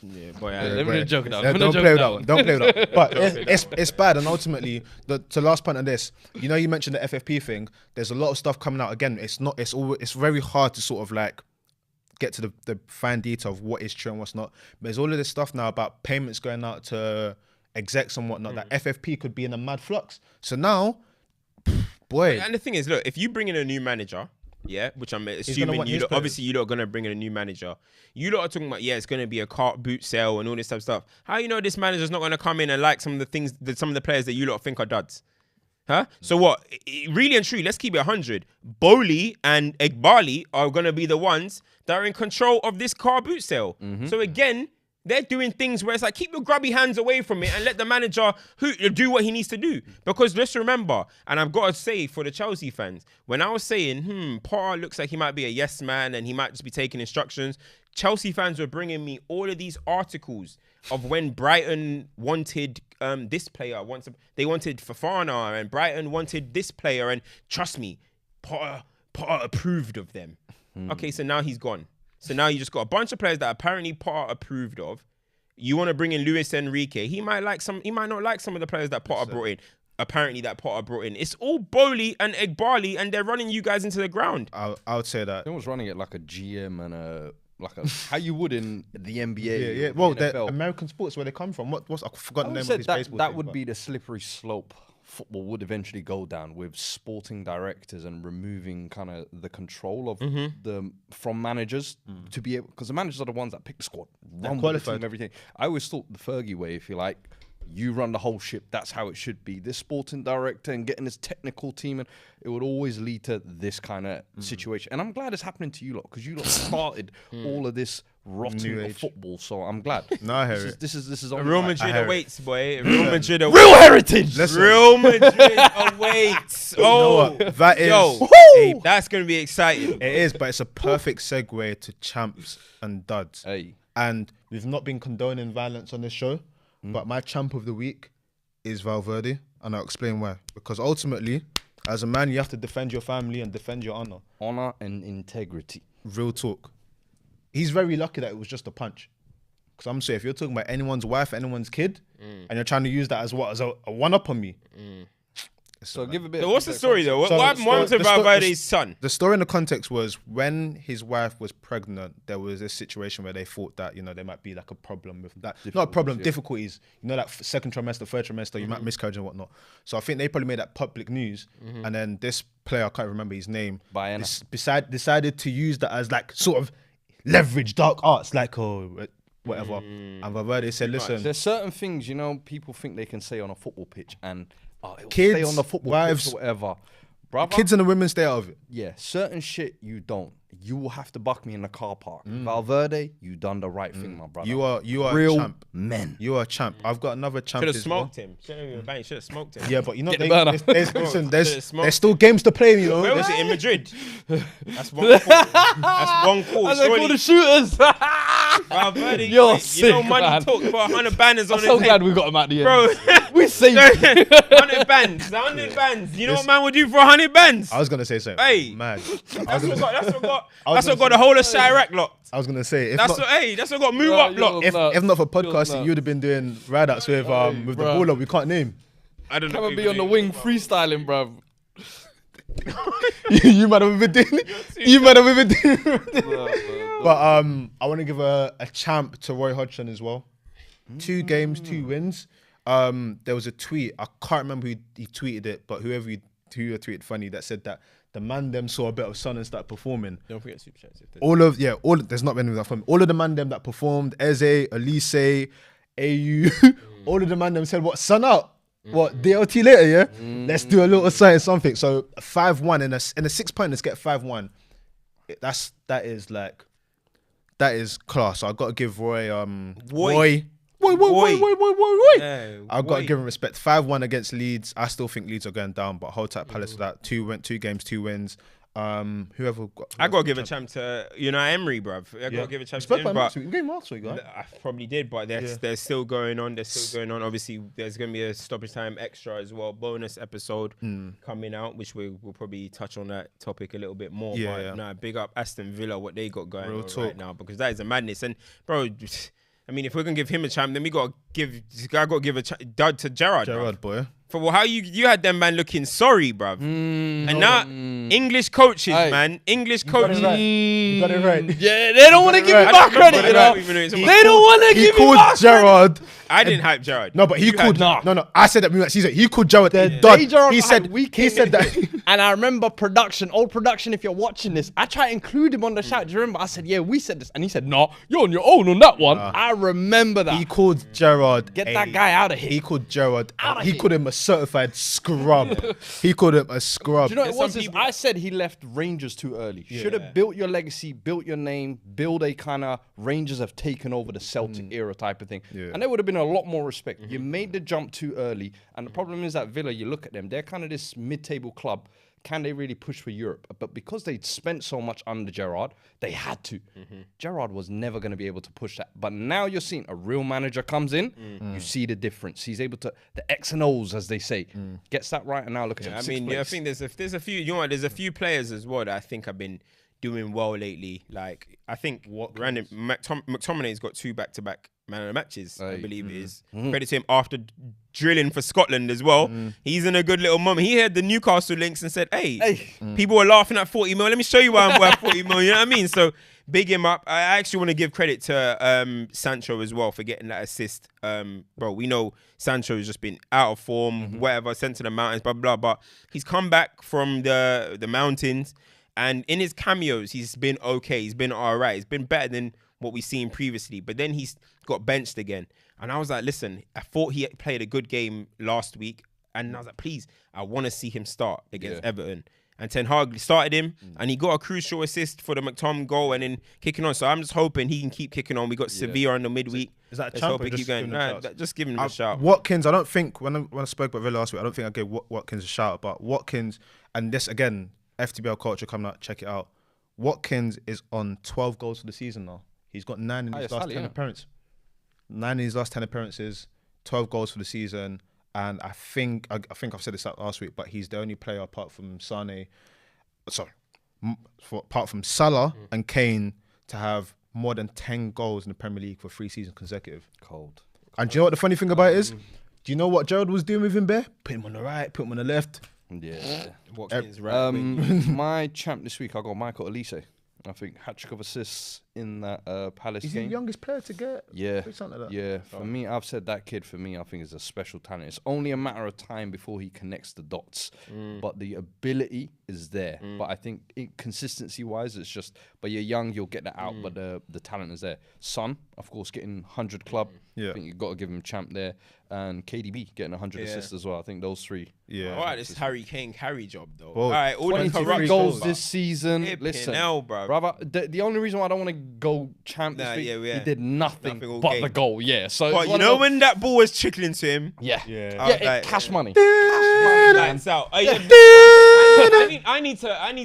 Yeah, boy. Let me joke now. Don't play with that one. Don't play with that one. But it's bad. And ultimately, the last point on this, you know, you mentioned the FFP thing. There's a lot of stuff coming out. Again, it's very hard to sort of like get to the fine detail of what is true and what's not. But there's all of this stuff now about payments going out to execs and whatnot. That FFP could be in a mad flux. So now, boy. And the thing is, look, if you bring in a new manager, yeah, which I'm gonna assuming want you his lot, players. obviously you lot are gonna bring in a new manager. You lot are talking about, yeah, it's gonna be a cart boot sale and all this type of stuff. How you know this manager's not gonna come in and like some of the things, some of the players that you lot think are duds? Huh? So what? Really and truly, let's keep it 100. Bowley and Egbali are gonna be the ones that are in control of this car boot sale. So again, they're doing things where it's like, keep your grubby hands away from it and let the manager do what he needs to do. Because let's remember, and I've got to say for the Chelsea fans, when I was saying, Potter looks like he might be a yes man and he might just be taking instructions, Chelsea fans were bringing me all of these articles of when Brighton wanted this player. They wanted Fofana and Brighton wanted this player. And trust me, Potter approved of them. Okay, so now he's gone. So now you just got a bunch of players that apparently Potter approved of. You want to bring in Luis Enrique. He might not like some of the players that Potter brought in. Apparently that Potter brought in. It's all Bowley and Egbali, and they're running you guys into the ground. I would say that. No one's running it like a GM and how you would in the NBA. Yeah. Well, the the NFL. American sports where they come from. What's I forgot the name of said his that baseball that team, would but- be the slippery slope football would eventually go down, with sporting directors and removing kind of the control of from managers to be able, because the managers are the ones that pick the squad, run with the team, everything. I always thought the Fergie way, if you like, you run the whole ship. That's how it should be. This sporting director and getting this technical team, and it would always lead to this kind of situation. And I'm glad it's happening to you lot, because you lot started all of this rotting of football. So I'm glad. No, I hear it. This is Real Madrid awaits, boy. Real Madrid awaits. real heritage. Listen. Real Madrid awaits. Oh, what? That is- hey, that's gonna be exciting. It is, but it's a perfect segue to champs and duds. Hey. And we've not been condoning violence on this show, but my champ of the week is Valverde, and I'll explain why. Because ultimately, as a man, you have to defend your family and defend your honor. Honor and integrity. Real talk. He's very lucky that it was just a punch. Because I'm saying, if you're talking about anyone's wife, anyone's kid, and you're trying to use that as a one-up on me. So give a bit. So what's the story though? What So happened to Valverde's son? The story in the context was when his wife was pregnant, there was a situation where they thought that, there might be like a problem with that. Not a problem, difficulties. That second trimester, third trimester, you might miscarriage and whatnot. So I think they probably made that public news. And then this player, I can't remember his name, decided to use that as like sort of leverage, dark arts, like, whatever. And Valverde said, listen. There's certain things, people think they can say on a football pitch, and kids, stay on the football wives, pitch or whatever. Brother, kids and the women stay out of it. Yeah, certain shit you don't. You will have to buck me in the car park. Valverde, you done the right thing, my brother. You are real a champ. Men. You are a champ. I've got another champ. Should have as well. smoked him. Should have smoked him. Yeah, but Listen, there's still games to play, Where was it? In Madrid. That's one call. That's one call. As I call the shooters. Valverde, You're sick, money man. talk about 100 banners on I'm his so head. glad we got him at the end. Bro, We saved 100 bands. 100 bands. You know what man would do for 100 bands? I was gonna say so. Hey. Man. That's what got the whole of Chirac locked. I was gonna say if That's not, what got move up locked. if not for podcasting, you'd have been doing ride-outs with the bro. baller we can't name. I don't know. Come and be on the wing freestyling, bruv. You might have been doing it. You might have been doing it. But I want to give a champ to Roy Hodgson as well. 2 games, 2 wins. There was a tweet. I can't remember who he tweeted it, but who tweeted funny that said that the man them saw a bit of sun and started performing. Don't forget super chats. There's not many of that from all of the man them that performed. Eze, Elise, AU, all of the man them said, "What, sun out? What, DLT later? Yeah, let's do a little something." So 5-1 in a 6 pointers get 5-1. That is class. So I got to give Roy Roy. Yeah, I've got to give him respect. 5-1 against Leeds. I still think Leeds are going down, but hold tight Palace for that. 2 games, 2 wins. Whoever got, I got to give a champ to Emery, bruv. I got to give a champ to him, but you gave him last week, right? I probably did, but they're still going on. Obviously, there's going to be a stoppage time extra as well, bonus episode coming out, which we'll probably touch on that topic a little bit more. Nah, big up Aston Villa, what they got going on right now, because that is a madness. And bro, I mean, if we're gonna give him a champ, then I got to give a dud to Gerrard. Gerrard, boy. For how you had them man looking sorry, bruv. And now English coaches, man. English coaches. You got it right. Yeah, they don't want to give me my credit, you know. They don't want to give me my Gerrard. I didn't hype Gerrard. No, but he called. No. I said that we went season. He called Gerrard. Gerrard He said we he said that. And I remember old production, if you're watching this, I tried to include him on the shout. Do you remember? I said, yeah, we said this. And he said, no, you're on your own on that one. I remember that. He called Gerrard. Get that guy out of here. He called Gerrard. He called him a certified scrub. He called him a scrub. Do you know what it was? I said he left Rangers too early. Should have built your legacy, built your name, build a kind of Rangers have taken over the Celtic era type of thing. Yeah. And there would have been a lot more respect. You made the jump too early. And the problem is that Villa, you look at them, they're kind of this mid-table club. Can they really push for Europe? But because they'd spent so much under Gerrard, they had to. Gerrard was never going to be able to push that. But now you're seeing a real manager comes in, you see the difference. He's able to, the X and O's, as they say, gets that right. And now look at him. I mean, I think there's a few, you know what, there's a few players as well that I think have been doing well lately. Like, I think McTominay's got 2 back-to-back man of the matches, I believe it is. Credit to him after drilling for Scotland as well. He's in a good little moment. He had the Newcastle links and said, hey, people were laughing at 40 mil. Let me show you why I'm worth 40 mil. You know what I mean? So big him up. I actually want to give credit to Sancho as well for getting that assist. Bro, we know Sancho has just been out of form, whatever, sent to the mountains, blah, blah, but he's come back from the mountains. And in his cameos, he's been okay. He's been all right. He's been better than what we've seen previously. But then he's got benched again. And I was like, listen, I thought he played a good game last week. And I was like, please, I want to see him start against Everton. And Ten Hag started him. And he got a crucial assist for the McTom goal and then kicking on. So I'm just hoping he can keep kicking on. We got Sevilla in the midweek. Is that a Let's champ hope or he keep just going. giving him Nah, just giving him a shout. Watkins, I don't think, when I spoke about Villa last week, I don't think I gave Watkins a shout. But Watkins, and this again, FTBL culture coming out, check it out. Watkins is on 12 goals for the season now. He's got 9 in his last 10 appearances. 9 in his last 10 appearances, 12 goals for the season. And I think I've said this last week, but he's the only player apart from apart from Salah and Kane to have more than 10 goals in the Premier League for 3 seasons consecutive. Cold. And do you know what the funny thing about it is? Do you know what Gerrard was doing with him there? Put him on the right, put him on the left. Yeah. Watkins, right. My champ this week, I got Michael Olise. I think hat-trick of assists in that Palace game. He's the youngest player to get. Yeah, something like that. yeah. For me, I've said that kid. For me, I think is a special talent. It's only a matter of time before he connects the dots. But the ability is there. But I think consistency-wise, it's just. But you're young, you'll get that out. But the talent is there. Son, of course, getting 100 club. Yeah. I think you've got to give him champ there. And KDB getting 100 assists as well. I think those 3. Yeah. All right, this Harry Kane carry job though. Well, all right, all the 23 corruption goals this season. Listen, bro. brother, the only reason why I don't want to go champ this week, he did nothing all but game. the goal. Yeah, so But you know when that ball was trickling to him, cash money. lights out. I need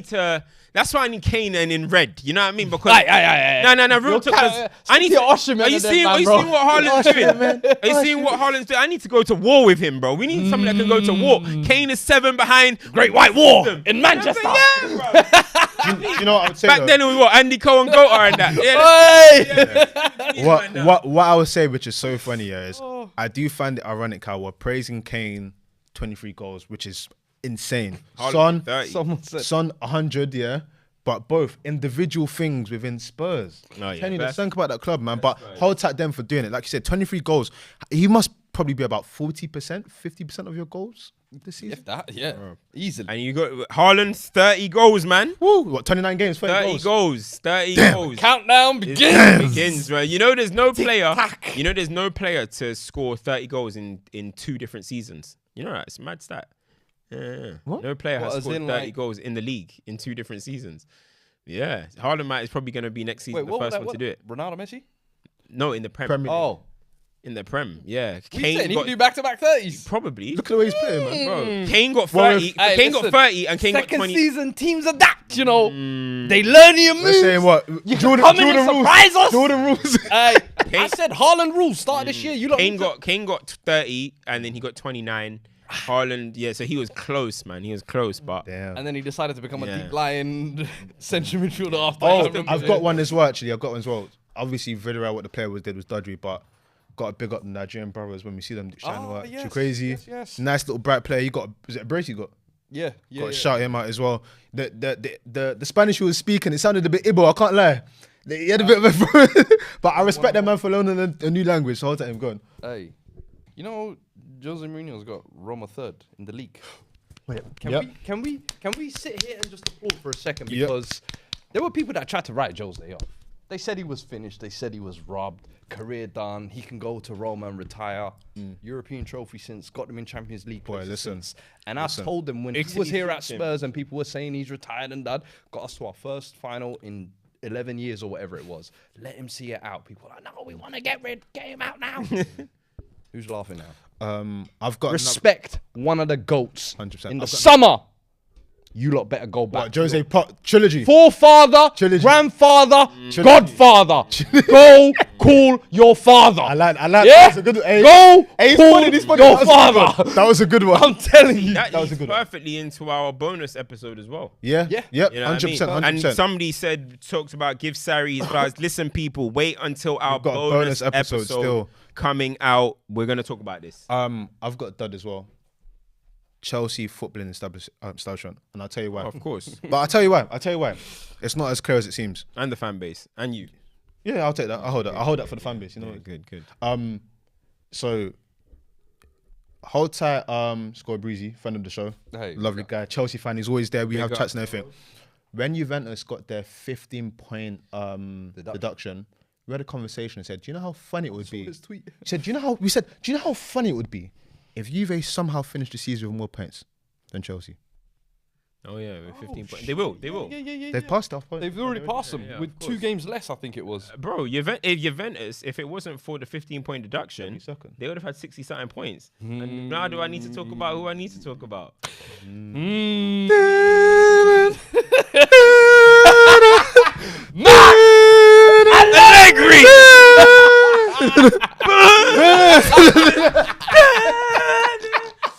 to. That's why I need Kane and in red. You know what I mean? Because no, real talk. I need to. Are you seeing what Haaland's doing? Are you seeing what Haaland's doing? I need to go to war with him, bro. We need somebody that can go to war. Kane is 7 behind. Great White War in Manchester. Do you know what I would say? Back then it was what Andy Cole and Goater and that. What I would say, which is so funny, is I do find it ironic how we're praising Kane 23 goals, which is insane. Son 100, but both individual things within Spurs. Kenny, let's think about that club, man. But hold tight them for doing it. Like you said, 23 goals. He must probably be about 40%, 50% of your goals this season. If that, easily. And you got Haaland 30 goals, man. Woo! What, 29 games, 30 goals? 30 goals. Countdown begins. Begins, right? You know there's no player. You know there's no player to score 30 goals in 2 different seasons. You know that? It's a mad stat. Yeah. What? No player has scored 30 goals in the league in 2 different seasons. Yeah. Haaland is probably going to be next season the first one to do it. Ronaldo, Messi? No, in the Prem. In the Prem, yeah. Kane he can do back-to-back 30s. Probably. Look at the way he's playing, man. Bro. Kane got 30. Kane got 30 and Kane got 20. Second season teams adapt, you know. They learn your moves. They're saying what? Jordan surprise us. Jordan rules. I said Haaland rules started this year. Kane got 30 and then he got 29. Haaland, so he was close, man. He was close, but damn. And then he decided to become a deep lying central midfielder after. I've got one as well. Actually, I've got one as well. Obviously, Villarreal, what the player did was dodgy, but got to big up the Nigerian brothers when we see them shine work. Yes, crazy, nice little bright player. You got, is it a brace? You got. Got to shout him out as well. The Spanish he was speaking, it sounded a bit Igbo. I can't lie. He had a bit of a, but I respect that man for learning a new language. So hold time, go on. Hey, you know, Jose Mourinho's got Roma 3rd in the league. Can we sit here and just applaud for a second? Yep. Because there were people that tried to write Jose off. They said he was finished. They said he was robbed. Career done. He can go to Roma and retire. European trophy since. Got them in Champions League. Boy, listen. And I told them when he was here at Spurs and people were saying he's retired and done, got us to our first final in 11 years or whatever it was. Let him see it out. People are like, no, we want to get him out now. Who's laughing now? I've got Respect one of the GOATs 100%. in the summer. You lot better go back. Jose Pot trilogy. Forefather, Trilogy. grandfather, godfather. Go call your father. I like. Yeah? That was a good. Hey, Go hey, call this your that was a good father. one. That was a good one. I'm telling you. That was a leads good one. perfectly into our bonus episode as well. Yeah. Yeah. Yep. You know what I mean? 100%. And somebody talked about give Sarri his flowers. Listen, people, wait until our We've got a bonus bonus episode still. coming out. We're gonna talk about this. I've got a dud as well. Chelsea footballing establishment, and I'll tell you why. Of course, But I'll tell you why. It's not as clear as it seems. and the fan base, and you. Yeah, I'll take that. I'll hold that for the fan base. You know. Good. So hold tight. Scored Breezy, friend of the show, Hey, lovely guy, Chelsea fan. He's always there. We have up. chats and everything. When Juventus got their 15-point deduction, we had a conversation and said, "Do you know how funny it would be?" his tweet. He said, "Do you know how funny it would be if Juve somehow finished the season with more points than Chelsea?" Oh yeah, with 15 points. They will. Yeah. They've passed off points. They've already passed them yeah, with of 2 course. games less, I think it was. Bro, Juventus, if it wasn't for the 15-point deduction, second. they would have had 60-something points. And now do I need to talk about who I need to talk about? Allegri!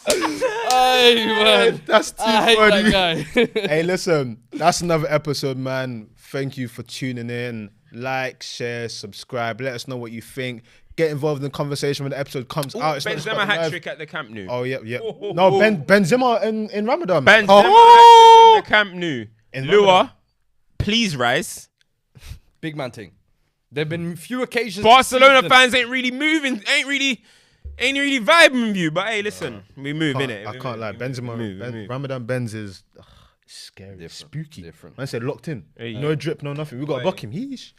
Hey, man. That's too I hate funny. that guy. Hey, listen, that's another episode, man. Thank you for tuning in. Like, share, subscribe. Let us know what you think. Get involved in the conversation when the episode comes out. It's not just Benzema about the hat live- trick at the Camp Nou. Oh, yeah. No, Benzema in Ramadan. Benzema Oh! hat trick in the Camp Nou. In Lua, Ramadan. please rise. Big man thing. There've been few occasions. Barcelona this season- fans ain't really moving, ain't really vibing with you. But hey, listen, we move innit. I can't lie. Benzema, Ramadan Benz is scary, spooky. Different. Man said locked in. Hey, No drip, no nothing. We got to block him. Heesh.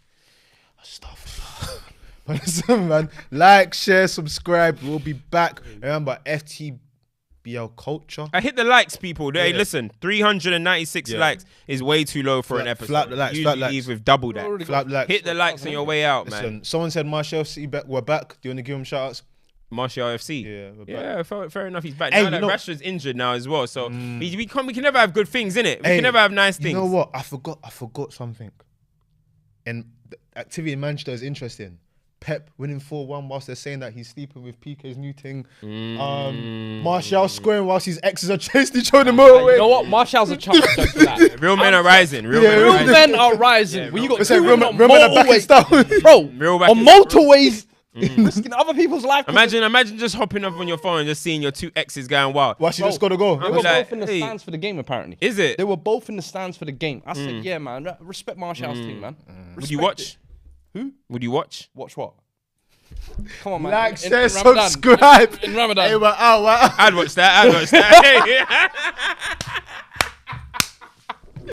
Stuff. But listen, man. Like, share, subscribe. We'll be back. Remember, FTBL culture. I hit the likes, people. Hey, Yeah. listen, 396 Yeah. likes is way too low for an episode. Flap the likes, Usually flap likes. leave with double that. Flap likes. Hit the likes on your way out, man. Listen, someone said Martial FC we're back. Do you want to give him shout outs? Martial FC. Yeah, we're back. Yeah, fair enough. He's back. Hey, now you that know- Rashford's injured now as well. So we can never have good things, innit? We Hey, can never have nice things. You know what? I forgot something. And the activity in Manchester is interesting. Pep winning 4-1 whilst they're saying that he's sleeping with PK's new thing. Martial scoring whilst his exes are chasing each other in the motorway. You know what? Martial's a champion for that. Real men are rising. Real Real men are rising. men are rising. When you got It's like two real men men on are back in motorways, style. bro, Real back on in- motorways, risking other people's life. Imagine just hopping up on your phone and just seeing your two exes going wild. Why she just got to go? They I'm were like, both in the hey. stands for the game, apparently. Is it? They were both in the stands for the game. I said, yeah, man. Respect Martial's team, man. Would you Respect watch? it. Who? Would you watch? Watch what? Come on, man. Like, In share, Ramadan. subscribe. In Ramadan. Hey, we're out. I'd watch that.